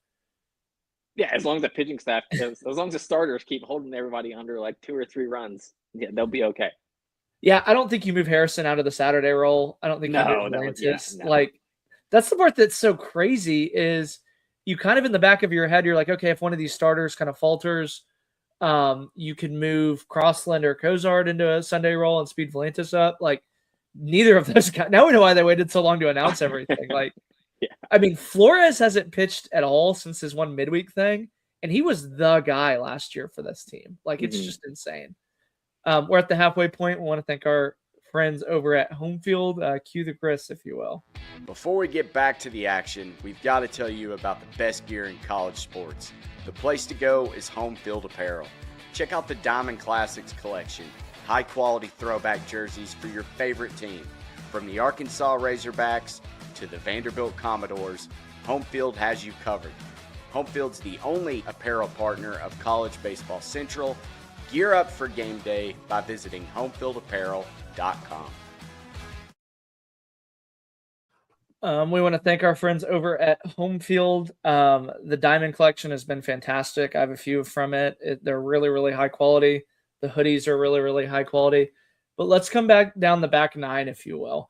Speaker 3: Yeah, as long as the pitching staff, as long as the starters keep holding everybody under like 2 or 3 runs, yeah, they'll be okay.
Speaker 2: Yeah, I don't think you move Harrison out of the Saturday role. I don't think you move Atlantis.
Speaker 3: No.
Speaker 2: Like that's the part that's so crazy is you kind of in the back of your head, you're like, okay, if one of these starters kind of falters, you can move Crossland or Cozart into a Sunday role and speed Valantis up. Like neither of those guys. Now we know why they waited so long to announce everything. Like,
Speaker 3: yeah.
Speaker 2: I mean, Flores hasn't pitched at all since his one midweek thing, and he was the guy last year for this team. Like, it's just insane. We're at the halfway point. We want to thank our friends over at Home Field. Cue the Chris, if you will.
Speaker 4: Before we get back to the action, we've got to tell you about the best gear in college sports. The place to go is Home Field Apparel. Check out the Diamond Classics collection, high-quality throwback jerseys for your favorite team. From the Arkansas Razorbacks to the Vanderbilt Commodores, Home Field has you covered. Home Field's the only apparel partner of College Baseball Central, Gear up for game day by visiting homefieldapparel.com.
Speaker 2: We want to thank our friends over at Home Field. The Diamond Collection has been fantastic. I have a few from it. They're really, really high quality. The hoodies are really, really high quality. But let's come back down the back nine, if you will.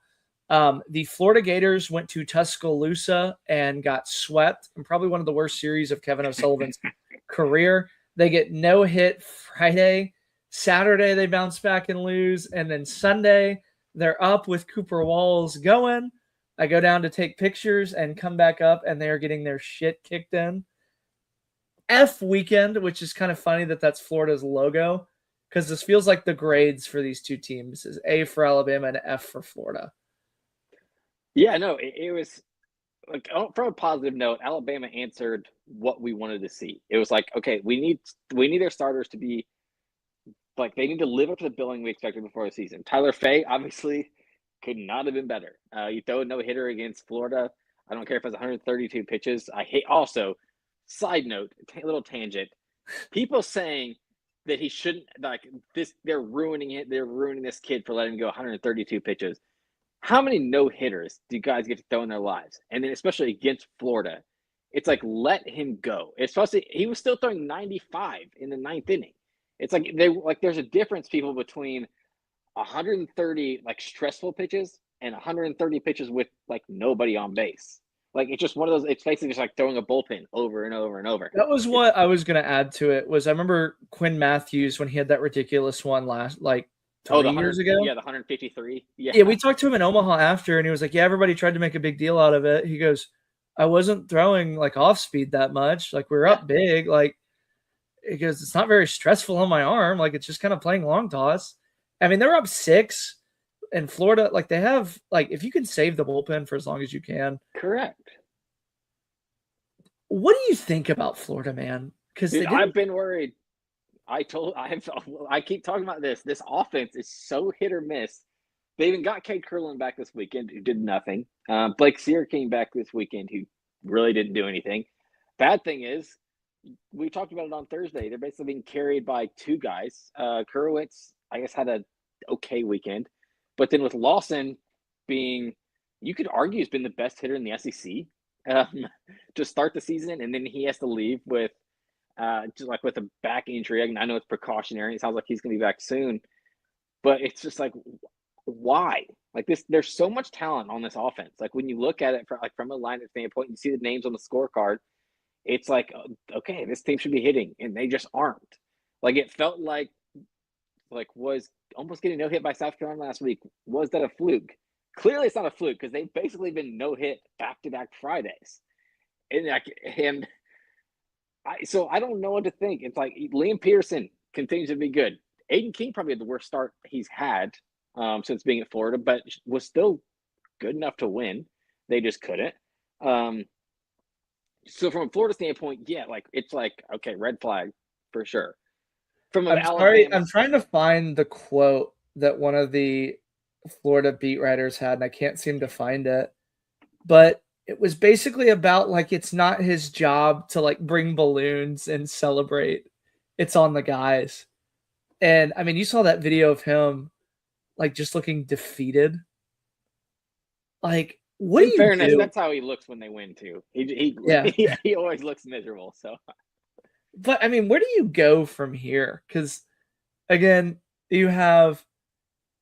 Speaker 2: The Florida Gators went to Tuscaloosa and got swept in probably one of the worst series of Kevin O'Sullivan's career. They get no hit Friday. Saturday, they bounce back and lose. And then Sunday, they're up with Cooper Walls going. I go down to take pictures and come back up, and they are getting their shit kicked in. F weekend, which is kind of funny that that's Florida's logo, because this feels like the grades for these two teams is A for Alabama and F for Florida.
Speaker 3: Yeah, no, it was like, from a positive note, Alabama answered what we wanted to see. It was like, okay, we need their starters to be like, they need to live up to the billing we expected before the season. Tyler Fay, obviously, could not have been better. You throw a no-hitter against Florida. I don't care if it's 132 pitches. I hate also, side note, little tangent, people saying that he shouldn't, like this, they're ruining it. They're ruining this kid for letting him go 132 pitches. How many no-hitters do you guys get to throw in their lives? And then especially against Florida, it's like, let him go. Especially, he was still throwing 95 in the ninth inning. It's like there's a difference, people, between 130 like stressful pitches and 130 pitches with like nobody on base. Like, it's just one of those, it's basically just like throwing a bullpen over and over and over.
Speaker 2: That was what I was going to add to it. Was I remember Quinn Matthews when he had that ridiculous one last, like 3 years ago.
Speaker 3: Yeah, the 153.
Speaker 2: Yeah, we talked to him in Omaha after, and he was like, yeah, everybody tried to make a big deal out of it. He goes, I wasn't throwing like off speed that much. Like, we were up big. Like, he goes, it's not very stressful on my arm. Like, it's just kind of playing long toss. I mean, they're up 6 in Florida. Like, they have, like, if you can save the bullpen for as long as you can.
Speaker 3: Correct.
Speaker 2: What do you think about Florida, man? Because
Speaker 3: I've been worried. I keep talking about this. This offense is so hit or miss. They even got Cade Curlin back this weekend, who did nothing. Blake Sear came back this weekend, who really didn't do anything. Bad thing is, we talked about it on Thursday. They're basically being carried by two guys. Kurowitz, I guess, had an okay weekend. But then with Lawson being, you could argue, has been the best hitter in the SEC to start the season. And then he has to leave with just like with a back injury. I know it's precautionary. It sounds like he's going to be back soon. But it's just like, why? Like this, there's so much talent on this offense. Like when you look at it from a lineup standpoint, you see the names on the scorecard. It's like, okay, this team should be hitting, and they just aren't. Like, it felt like was almost getting no hit by South Carolina last week. Was that a fluke? Clearly, it's not a fluke, because they've basically been no hit back-to-back Fridays. So I don't know what to think. It's like Liam Pearson continues to be good. Aiden King probably had the worst start he's had since being at Florida, but was still good enough to win. They just couldn't. So from a Florida standpoint, yeah, like it's like, okay, red flag for sure.
Speaker 2: I'm trying to find the quote that one of the Florida beat writers had, and I can't seem to find it. But it was basically about like, it's not his job to like bring balloons and celebrate. It's on the guys. And I mean, you saw that video of him like just looking defeated. Like, what in fairness,
Speaker 3: that's how he looks when they win too. He always looks miserable. So,
Speaker 2: but I mean, where do you go from here? Because again, you have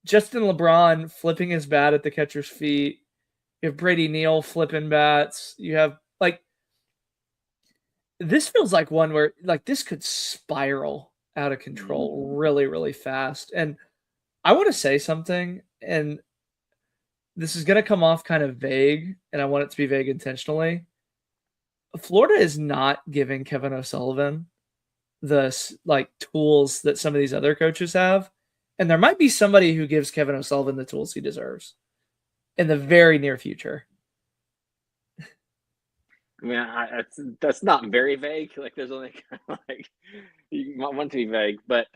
Speaker 2: Justin LeBron flipping his bat at the catcher's feet. You have Brady Neal flipping bats. You have like, this feels like one where like this could spiral out of control really, really fast. And I want to say something, and this is going to come off kind of vague, and I want it to be vague intentionally. Florida is not giving Kevin O'Sullivan the like tools that some of these other coaches have. And there might be somebody who gives Kevin O'Sullivan the tools he deserves in the very near future.
Speaker 3: I mean, that's not very vague. Like, there's only kind of like, you might want to be vague, but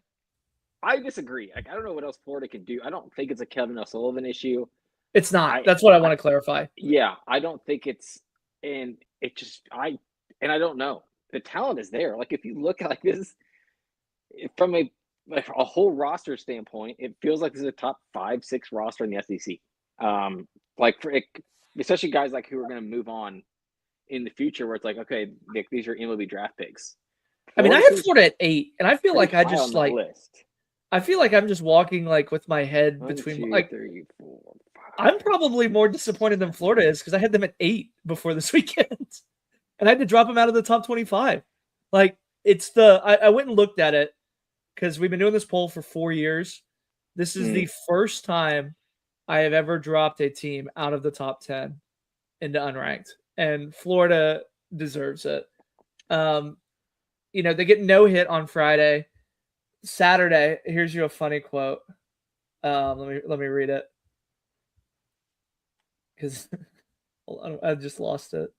Speaker 3: I disagree. Like, I don't know what else Florida can do. I don't think it's a Kevin O'Sullivan issue.
Speaker 2: It's not. That's what I want to clarify.
Speaker 3: Yeah, I don't think it's, and it just, I don't know. The talent is there. Like, if you look at like this from a like a whole roster standpoint, it feels like this is a top 5-6 roster in the SEC. Like for it, especially guys like who are going to move on in the future, where it's like, okay, these are MLB draft picks.
Speaker 2: I mean, I have Florida at 8, and I feel like I just like
Speaker 3: list.
Speaker 2: I feel like I'm just walking like with my head
Speaker 3: 1,
Speaker 2: between
Speaker 3: 2,
Speaker 2: like
Speaker 3: 3, 4, 5.
Speaker 2: I'm probably more disappointed than Florida is because I had them at 8 before this weekend, and I had to drop them out of the top 25. Like it's I went and looked at it because we've been doing this poll for 4 years. This is the first time I have ever dropped a team out of the top 10 into unranked, and Florida deserves it. They get no hit on Friday. Saturday, here's you a funny quote. Let me read it because I just lost it.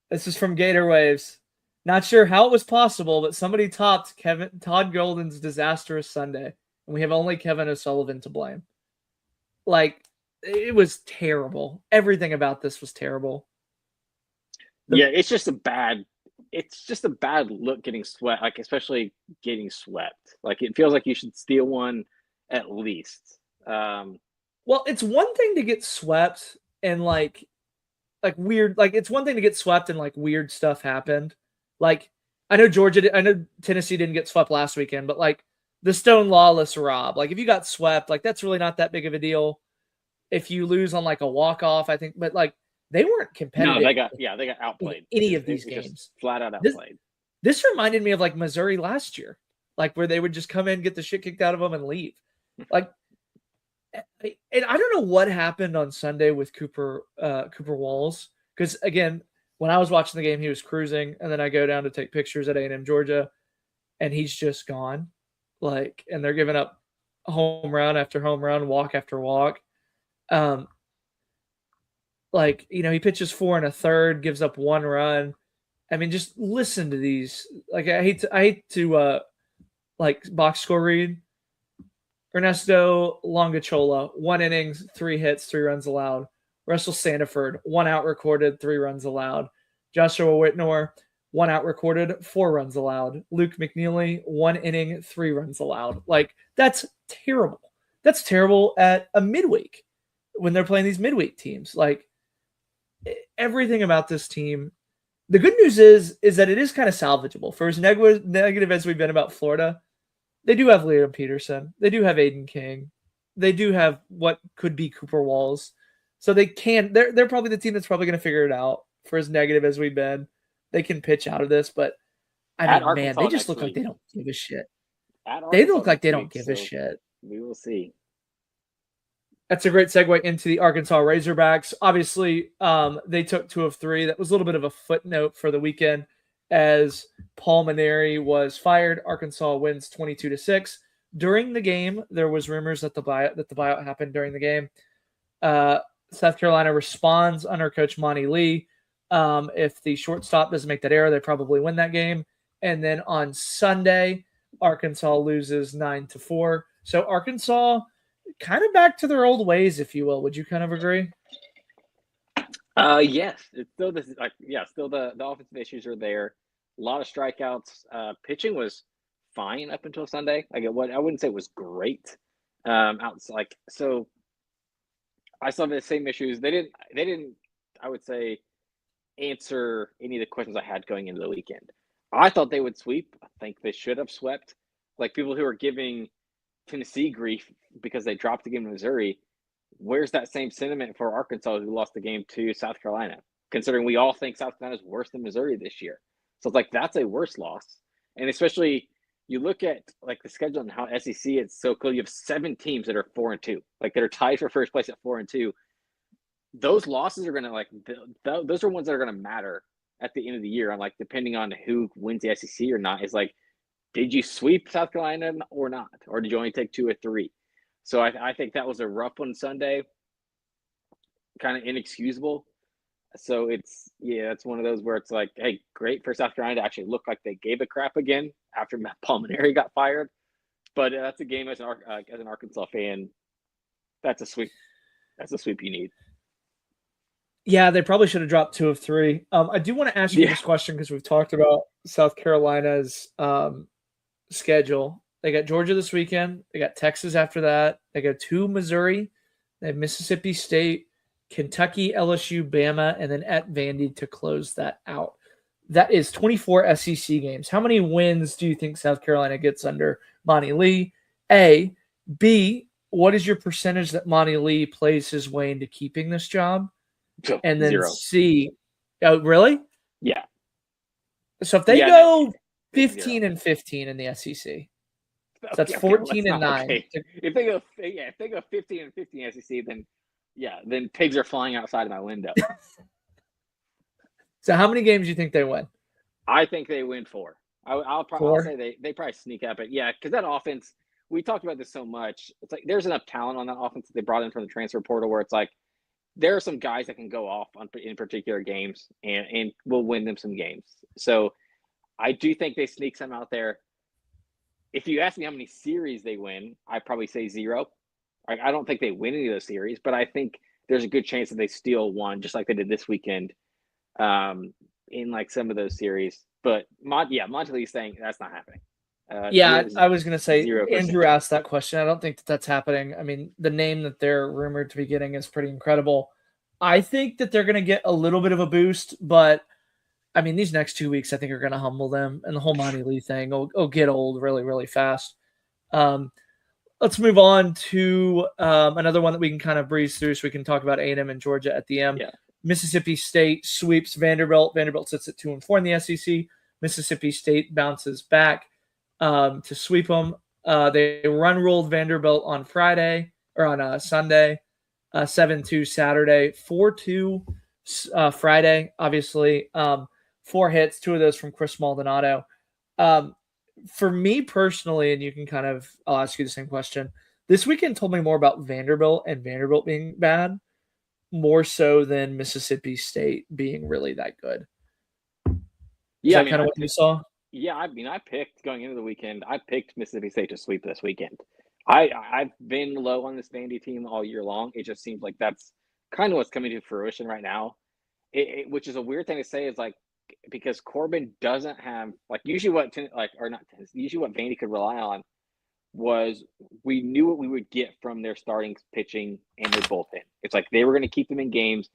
Speaker 2: This is from Gator Waves. Not sure how it was possible, but somebody topped Todd Golden's disastrous Sunday, and we have only Kevin O'Sullivan to blame. Like, it was terrible. Everything about this was terrible.
Speaker 3: It's just a bad look getting swept, like especially getting swept. Like it feels like you should steal one at least.
Speaker 2: Well, it's one thing to get swept and like weird, like it's one thing to get swept and like weird stuff happened. Like I know Tennessee didn't get swept last weekend, but like the Stone Lawless rob, like if you got swept, like that's really not that big of a deal. If you lose on like a walk-off, I think, but like they weren't competitive.
Speaker 3: No, they got outplayed.
Speaker 2: Any of these games,
Speaker 3: flat out outplayed.
Speaker 2: This reminded me of like Missouri last year, like where they would just come in, get the shit kicked out of them, and leave. Like, and I don't know what happened on Sunday with Cooper Walls, because again, when I was watching the game, he was cruising, and then I go down to take pictures at A&M Georgia, and he's just gone. Like, and they're giving up home run after home run, walk after walk. Like, he pitches 4 1/3, gives up 1 run. I mean, just listen to these. Like, I hate to like box score read. Ernesto Longachola, 1 inning, 3 hits, 3 runs allowed. Russell Sandiford, 1 out recorded, 3 runs allowed. Joshua Whitnor, 1 out recorded, 4 runs allowed. Luke McNeely, 1 inning, 3 runs allowed. Like, that's terrible. That's terrible at a midweek when they're playing these midweek teams. Like, everything about this team. The good news is that it is kind of salvageable. For as negative as we've been about Florida, they do have Liam Peterson. They do have Aiden King. They do have what could be Cooper Walls. So they're probably the team that's probably going to figure it out. For as negative as we've been, they can pitch out of this. But I mean, man, they just look like they don't give a shit. They look like they don't give a shit.
Speaker 3: We will see.
Speaker 2: That's a great segue into the Arkansas Razorbacks. Obviously, they took 2 of 3. That was a little bit of a footnote for the weekend as Paul Maneri was fired. Arkansas wins 22-6. During the game, there was rumors that the buyout happened during the game. South Carolina responds under Coach Monty Lee. If the shortstop doesn't make that error, they probably win that game. And then on Sunday, Arkansas loses 9-4. So Arkansas kind of back to their old ways, if you will. Would you kind of agree?
Speaker 3: Yes. It's still the offensive issues are there. A lot of strikeouts. Pitching was fine up until Sunday. I wouldn't say it was great. So I saw the same issues. They didn't I would say answer any of the questions I had going into the weekend. I thought they would sweep. I think they should have swept. Like people who are giving Tennessee grief because they dropped the game to Missouri, where's that same sentiment for Arkansas who lost the game to South Carolina, considering we all think South Carolina is worse than Missouri this year? So it's like that's a worse loss. And especially you look at like the schedule and how SEC it's so cool. You have 7 teams that are 4-2, like that are tied for first place at 4-2. Those losses are gonna those are ones that are gonna matter at the end of the year. And like depending on who wins the SEC or not, is like, did you sweep South Carolina or not? Or did you only take 2 or 3? So I think that was a rough one Sunday, kind of inexcusable. So it's one of those where it's like, hey, great for South Carolina to actually look like they gave a crap again after Matt Palmineri got fired. But that's a game as an Arkansas fan, that's a sweep. That's a sweep you need.
Speaker 2: Yeah, they probably should have dropped 2 of 3. I do want to ask you this question because we've talked about South Carolina's schedule. They got Georgia this weekend. They got Texas after that. They go to Missouri. They have Mississippi State, Kentucky, LSU, Bama, and then at Vandy to close that out. That is 24 SEC games. How many wins do you think South Carolina gets under Monty Lee? A. B. What is your percentage that Monty Lee plays his way into keeping this job? And then
Speaker 3: 0.
Speaker 2: C. Oh, really?
Speaker 3: Yeah.
Speaker 2: So if they go 15 and 15 in the SEC, so that's 14 and 9.
Speaker 3: Okay. If they go 15 and 15 SEC, then pigs are flying outside of my window.
Speaker 2: So how many games do you think they win?
Speaker 3: I think they win 4. I'll say they probably sneak up it. Yeah, because that offense, we talked about this so much. It's like there's enough talent on that offense that they brought in from the transfer portal where it's like there are some guys that can go off in particular games and will win them some games. So I do think they sneak some out there. If you ask me how many series they win, I'd probably say 0. I don't think they win any of those series, but I think there's a good chance that they steal one, just like they did this weekend in like some of those series. But Monty Lee's saying that's not happening.
Speaker 2: I was going to say
Speaker 3: 0%.
Speaker 2: Andrew asked that question. I don't think that's happening. I mean, the name that they're rumored to be getting is pretty incredible. I think that they're going to get a little bit of a boost, but I mean, these next 2 weeks I think are going to humble them, and the whole Monty Lee thing will get old really, really fast. Let's move on to another one that we can kind of breeze through so we can talk about A&M and Georgia at the end.
Speaker 3: Yeah.
Speaker 2: Mississippi State sweeps Vanderbilt. Vanderbilt sits at 2-4 in the SEC. Mississippi State bounces back to sweep them. They run-ruled Vanderbilt on Friday or on Sunday, 7-2 Saturday, 4-2 Friday, obviously. 4 hits, 2 of those from Chris Maldonado. For me personally, and you can I'll ask you the same question. This weekend told me more about Vanderbilt and Vanderbilt being bad, more so than Mississippi State being really that good. Is that kind of what you saw?
Speaker 3: Yeah, I mean, I picked going into the weekend. I picked Mississippi State to sweep this weekend. I've been low on this Vandy team all year long. It just seems like that's kind of what's coming to fruition right now. Which is a weird thing to say, is like because Corbin doesn't have usually what Vandy could rely on was we knew what we would get from their starting pitching and their bullpen. It's like they were going to keep them in games,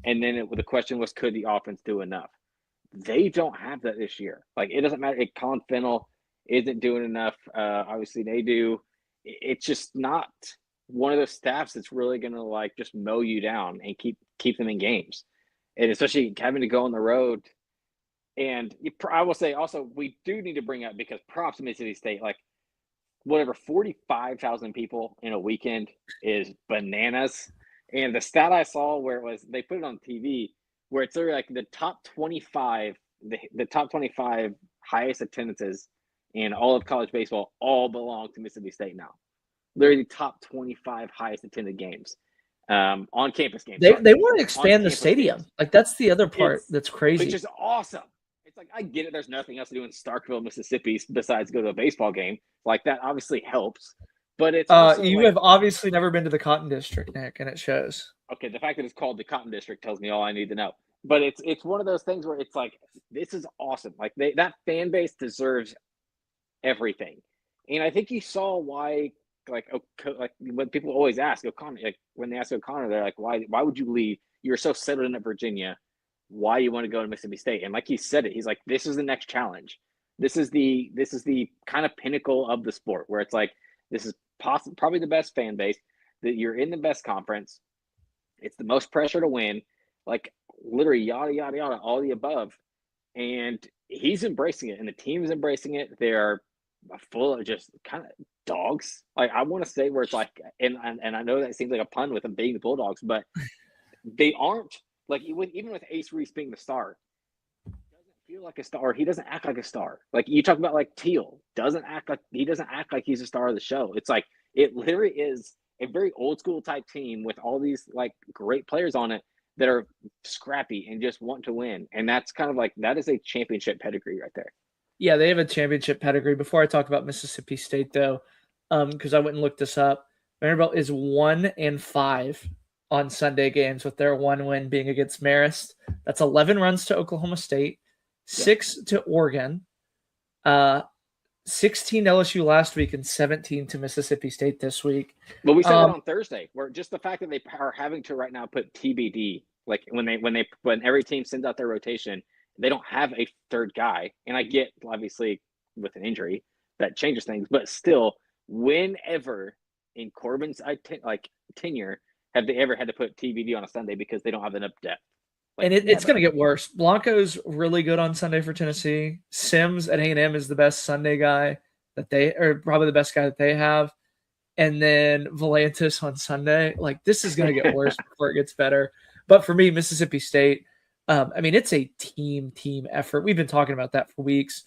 Speaker 3: and then the question was, could the offense do enough? They don't have that this year. Like, it doesn't matter. Colin Fennell isn't doing enough. Obviously, they do. It's just not one of those staffs that's really going to just mow you down and keep them in games. And especially having to go on the road. And I will say also, we do need to bring up, because props to Mississippi State, 45,000 people in a weekend is bananas. And the stat I saw where it was, they put it on TV, where it's literally the top 25, the top 25 highest attendances in all of college baseball all belong to Mississippi State now. They're the top 25 highest attended games, on campus games.
Speaker 2: They want to expand the stadium. Games. That's the other part that's crazy.
Speaker 3: Which is awesome. It's I get it. There's nothing else to do in Starkville, Mississippi besides go to a baseball game. That obviously helps. But it's
Speaker 2: you have obviously never been to the Cotton District, Nick, and it shows.
Speaker 3: Okay, the fact that it's called the Cotton District tells me all I need to know. But it's one of those things where it's this is awesome. That fan base deserves everything. And I think you saw why, when people always ask O'Connor, when they ask O'Connor, they're like, why would you leave? You're so settled in at Virginia. Why you want to go to Mississippi State? And he said it, he's like, this is the next challenge. This is the kind of pinnacle of the sport, where it's this is probably the best fan base, that you're in the best conference. It's the most pressure to win, literally yada, yada, yada, all the above. And he's embracing it, and the team is embracing it. They're full of just kind of dogs. I want to say where it's and I know that seems like a pun with them being the Bulldogs, but they aren't. Even with Ace Reese being the star, he doesn't feel like a star. He doesn't act like a star. You talk about Teal, he doesn't act like he's a star of the show. It's it literally is a very old school type team with all these great players on it that are scrappy and just want to win. And that's kind of that is a championship pedigree right there.
Speaker 2: Yeah, they have a championship pedigree. Before I talk about Mississippi State, though, because I went and looked this up, Vanderbilt is 1-5 on Sunday games, with their one win being against Marist. That's 11 runs to Oklahoma State, 6 to Oregon, 16 to LSU last week, and 17 to Mississippi State this week.
Speaker 3: Well, we said that on Thursday, where just the fact that they are having to right now put TBD, like when every team sends out their rotation, they don't have a third guy. And I get, obviously, with an injury, that changes things. But still, whenever in Corbin's tenure have they ever had to put TBD on a Sunday because they don't have enough depth?
Speaker 2: And it's going to get worse. Blanco's really good on Sunday for Tennessee. Sims at A&M is the best Sunday guy probably the best guy that they have. And then Volantis on Sunday. Like, this is going to get worse before it gets better. But for me, Mississippi State, it's a team effort. We've been talking about that for weeks.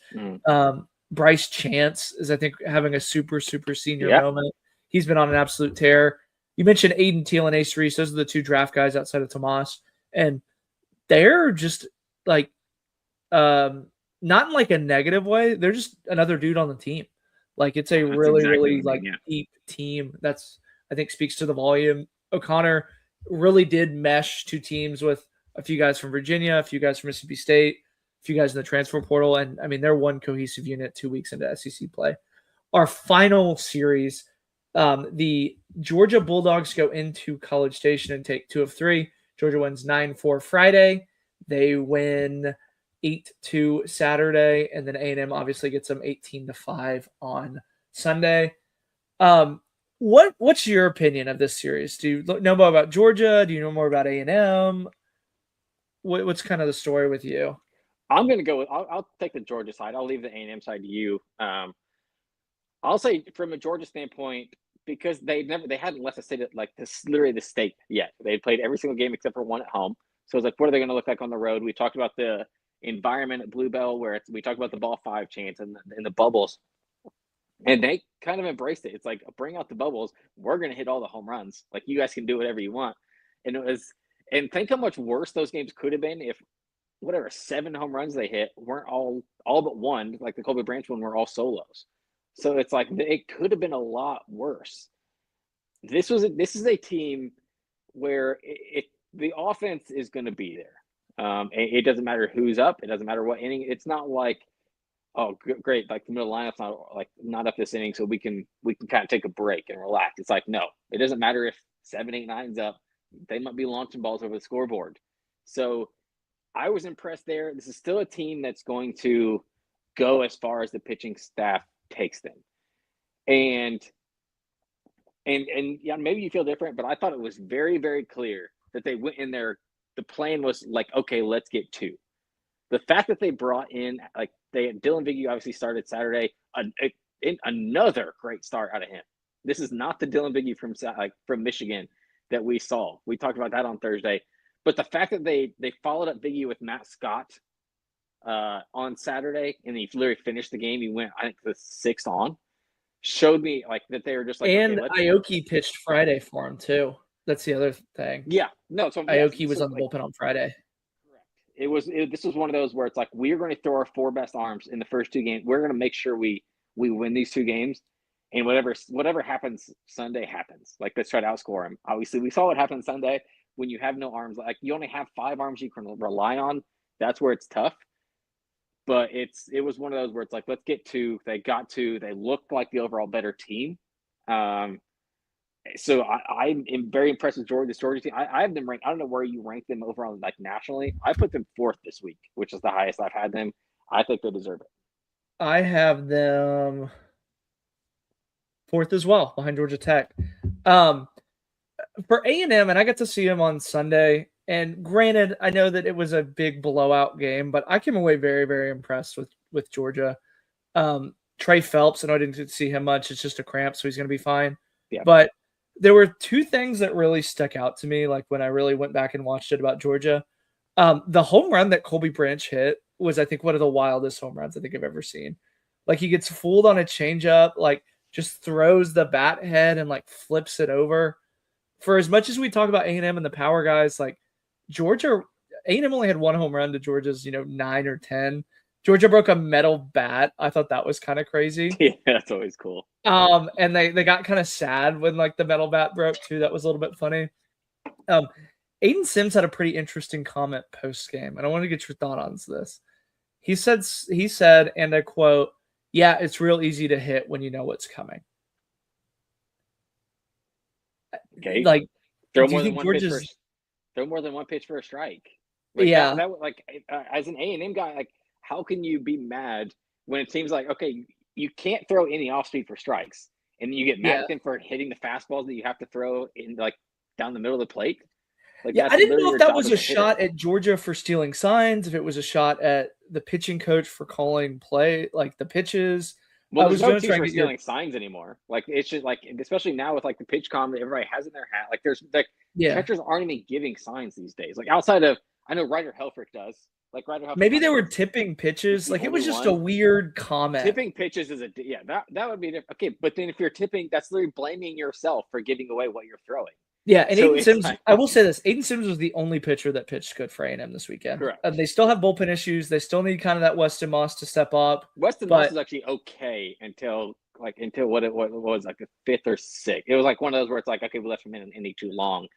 Speaker 2: Bryce Chance is, I think, having a super senior moment. He's been on an absolute tear. You mentioned Aiden Teal and Ace Reese. Those are the two draft guys outside of Tomas. And they're just like, not in like a negative way. They're just another dude on the team. Like, it's a really deep team. That's, I think, speaks to the volume. O'Connor really did mesh two teams with a few guys from Virginia, a few guys from Mississippi State, a few guys in the transfer portal. And I mean, they're one cohesive unit 2 weeks into SEC play. Our final series, the Georgia Bulldogs go into College Station and take 2 of 3. Georgia wins 9-4 Friday. They win 8-2 Saturday, and then A&M obviously gets them 18-5 on Sunday. What's your opinion of this series? Do you know more about Georgia? Do you know more about A&M? What's kind of the story with you?
Speaker 3: I'm going to go with I'll take the Georgia side. I'll leave the A&M side to you. I'll say from a Georgia standpoint, because they hadn't left the state like this, literally the state yet. They had played every single game except for one at home. So it's like, what are they going to look like on the road? We talked about the environment at Bluebell, where we talked about the ball 5 chance and the bubbles, and they kind of embraced it. It's like, bring out the bubbles. We're going to hit all the home runs. Like, you guys can do whatever you want. And think how much worse those games could have been if 7 home runs they hit weren't all but one, like the Colby Branch one, were all solos. So it's like, it could have been a lot worse. This is a team where the offense is going to be there. It doesn't matter who's up. It doesn't matter what inning. It's not like, oh, great, like the middle lineup's not up this inning, so we can kind of take a break and relax. It's like, no, it doesn't matter if 7, 8, 9's up. They might be launching balls over the scoreboard. So I was impressed there. This is still a team that's going to go as far as the pitching staff takes them. And yeah, maybe you feel different, but I thought it was very, very clear that they went in there. The plan was like, okay, let's get 2. The fact that they brought in, like, Dylan Viggie obviously started Saturday, another great start out of him. This is not the Dylan Viggie from Michigan that we saw. We talked about that on Thursday. But the fact that they followed up Viggie with Matt Scott on Saturday, and he literally finished the game. He went, I think, the 6th on, showed me like that they were just like.
Speaker 2: And okay, Aoki pitched Friday for him too. That's the other thing.
Speaker 3: Yeah, no. So
Speaker 2: Aoki was on the bullpen on Friday.
Speaker 3: Correct. This was one of those where it's like, we're going to throw our 4 best arms in the first 2 games. We're going to make sure we win these 2 games, and whatever happens Sunday happens. Like, let's try to outscore them. Obviously, we saw what happened Sunday when you have no arms. Like, you only have 5 arms you can rely on. That's where it's tough. But it was one of those where it's like, let's get 2. They got 2. They looked like the overall better team. So I'm very impressed with Georgia. This Georgia team. I have them ranked. I don't know where you rank them overall, like nationally. I put them 4th this week, which is the highest I've had them. I think they deserve it.
Speaker 2: I have them 4th as well, behind Georgia Tech. For A&M, and I got to see them on Sunday. And granted, I know that it was a big blowout game, but I came away very, very impressed with Georgia. Trey Phelps, I know I didn't see him much. It's just a cramp, so he's going to be fine.
Speaker 3: Yeah.
Speaker 2: But there were 2 things that really stuck out to me, like when I really went back and watched it about Georgia. The home run that Colby Branch hit was, I think, one of the wildest home runs I think I've ever seen. Like, he gets fooled on a changeup, like just throws the bat head and like flips it over. For as much as we talk about A&M and the power guys, like Georgia, A&M only had 1 home run to Georgia's, 9 or 10. Georgia broke a metal bat. I thought that was kind of crazy.
Speaker 3: Yeah, that's always cool.
Speaker 2: And they got kind of sad when like the metal bat broke too. That was a little bit funny. Aiden Sims had a pretty interesting comment post game, and I want to get your thought on this. He said, and I quote, "Yeah, it's real easy to hit when you know what's coming."
Speaker 3: Okay,
Speaker 2: like,
Speaker 3: throw
Speaker 2: do
Speaker 3: more
Speaker 2: you
Speaker 3: than
Speaker 2: think
Speaker 3: one pitch
Speaker 2: Georgia's?
Speaker 3: throw more than one pitch for a strike. Like
Speaker 2: Yeah,
Speaker 3: that like as an A&M guy, like how can you be mad when it seems like okay, you can't throw any off speed for strikes, and you get mad
Speaker 2: yeah,
Speaker 3: at them for hitting the fastballs that you have to throw in like down the middle of the plate. Like
Speaker 2: yeah. I
Speaker 3: that's
Speaker 2: didn't
Speaker 3: literally
Speaker 2: know if
Speaker 3: your
Speaker 2: that
Speaker 3: job
Speaker 2: was
Speaker 3: as
Speaker 2: a
Speaker 3: a hitter.
Speaker 2: shot at Georgia for stealing signs, if it was a shot at the pitching coach for calling play, like the pitches.
Speaker 3: Well,
Speaker 2: I
Speaker 3: there's
Speaker 2: was
Speaker 3: no
Speaker 2: going to try
Speaker 3: excuse
Speaker 2: and
Speaker 3: for
Speaker 2: get your
Speaker 3: stealing signs anymore. Like it's just like, especially now with like the pitch com that everybody has in their hat. Like there's like
Speaker 2: yeah.
Speaker 3: catchers aren't even giving signs these days. Like outside of I know Ryder Helfrich does. Like Ryder Helfrich
Speaker 2: Maybe
Speaker 3: kind
Speaker 2: they
Speaker 3: of
Speaker 2: were
Speaker 3: is
Speaker 2: tipping
Speaker 3: is
Speaker 2: pitches.
Speaker 3: the
Speaker 2: Like it
Speaker 3: only
Speaker 2: was just a
Speaker 3: one.
Speaker 2: weird comment.
Speaker 3: Tipping pitches is that would be different. Okay, but then if you're tipping, that's literally blaming yourself for giving away what you're throwing.
Speaker 2: Yeah, and
Speaker 3: So
Speaker 2: Aiden
Speaker 3: it's
Speaker 2: Sims,
Speaker 3: like
Speaker 2: I will say this, Aiden Sims was the only pitcher that pitched good for A&M this weekend.
Speaker 3: correct.
Speaker 2: They still have bullpen issues. They still need kind of that Weston Moss to step up.
Speaker 3: Weston Moss is actually okay until what it was like the fifth or sixth. It was like one of those where it's like okay, we left him in an inning too long,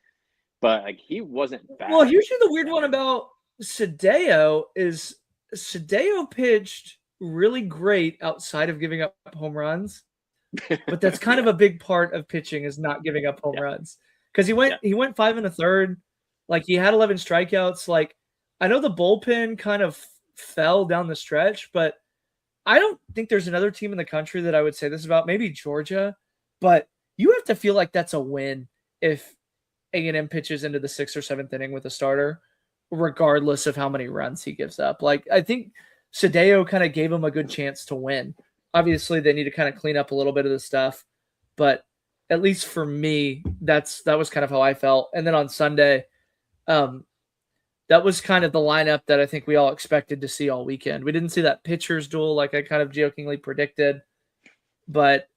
Speaker 3: but like he wasn't bad.
Speaker 2: Well, here's the weird one about Sadeo is Sadeo pitched really great outside of giving up home runs, but that's kind of a big part of pitching is not giving up home runs because he went 5 1/3, like he had 11 strikeouts. Like I know the bullpen kind of fell down the stretch, but I don't think there's another team in the country that I would say this about. Maybe Georgia, but you have to feel like that's a win if A&M pitches into the 6th or 7th inning with a starter, regardless of how many runs he gives up. Like I think Sadeo kind of gave him a good chance to win. Obviously, they need to kind of clean up a little bit of the stuff, but at least for me, that was kind of how I felt. And then on Sunday, that was kind of the lineup that I think we all expected to see all weekend. We didn't see that pitcher's duel like I kind of jokingly predicted, but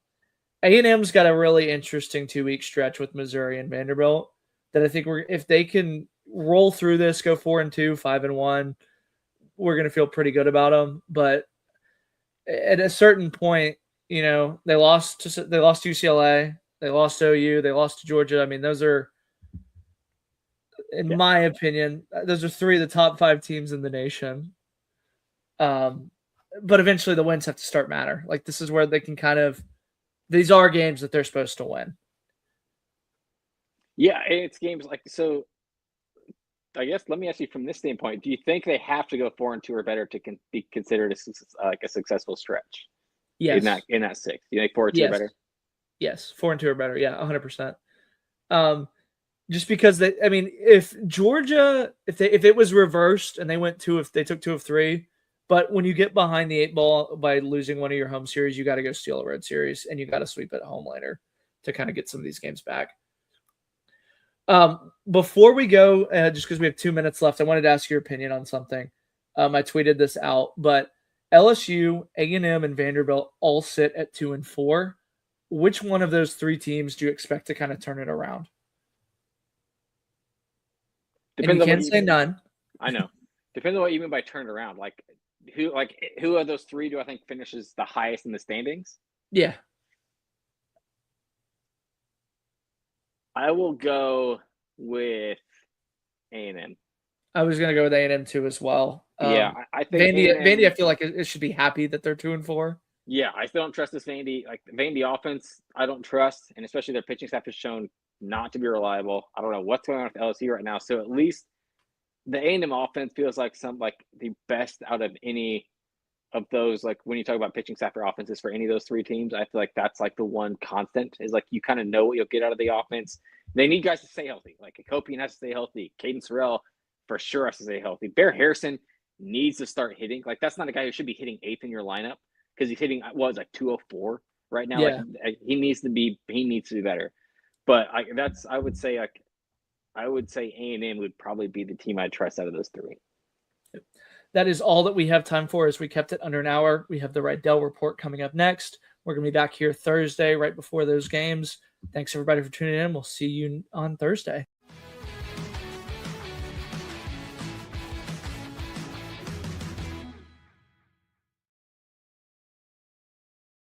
Speaker 2: A&M's got a really interesting 2-week stretch with Missouri and Vanderbilt that I think if they can roll through this, go 4-2, 5-1, we're going to feel pretty good about them. But at a certain point, you know, they lost to UCLA, they lost to OU, they lost to Georgia. I mean, those are, in my opinion, those are 3 of the top 5 teams in the nation. But eventually the wins have to start matter. Like this is where they can kind of, these are games that they're supposed to win.
Speaker 3: Yeah, it's games like so. I guess let me ask you from this standpoint: do you think they have to go 4-2 or better to be considered a successful stretch?
Speaker 2: Yes.
Speaker 3: In that 6, do you think 4-2 or better?
Speaker 2: Yes, 4-2 or better. Yeah, 100%. Just because if Georgia, if it was reversed and they went if they took 2 of 3, but when you get behind the 8 ball by losing one of your home series, you got to go steal a road series and you got to sweep at home later to kind of get some of these games back. Before we go, just because we have 2 minutes left, I wanted to ask your opinion on something. I tweeted this out, but LSU, A&M, and Vanderbilt all sit at 2-4. Which one of those 3 teams do you expect to kind of turn it around? Depends and you can't say none.
Speaker 3: I know. Depends on what you mean by turned around. Like who of those 3 do I think finishes the highest in the standings?
Speaker 2: Yeah.
Speaker 3: I will go with A&M.
Speaker 2: I was going to go with A&M too as well.
Speaker 3: Yeah, I think
Speaker 2: Vandy. I feel like it should be happy that they're 2-4.
Speaker 3: Yeah, I still don't trust this Vandy. Like the Vandy offense, I don't trust, and especially their pitching staff has shown not to be reliable. I don't know what's going on with LSU right now. So at least the A&M offense feels like the best out of any of those. Like when you talk about pitching staff or offenses for any of those 3 teams, I feel like that's like the one constant is like you kind of know what you'll get out of the offense. They need guys to stay healthy. Like Kopian has to stay healthy. Caden Sorrell for sure has to stay healthy. Bear Harrison needs to start hitting. Like that's not a guy who should be hitting 8th in your lineup because he's hitting 204 right now.
Speaker 2: Yeah.
Speaker 3: Like he needs to be better. But I would say A&M would probably be the team I'd trust out of those 3.
Speaker 2: That is all that we have time for, as we kept it under an hour. We have the Rydell Report coming up next. We're going to be back here Thursday right before those games. Thanks, everybody, for tuning in. We'll see you on Thursday.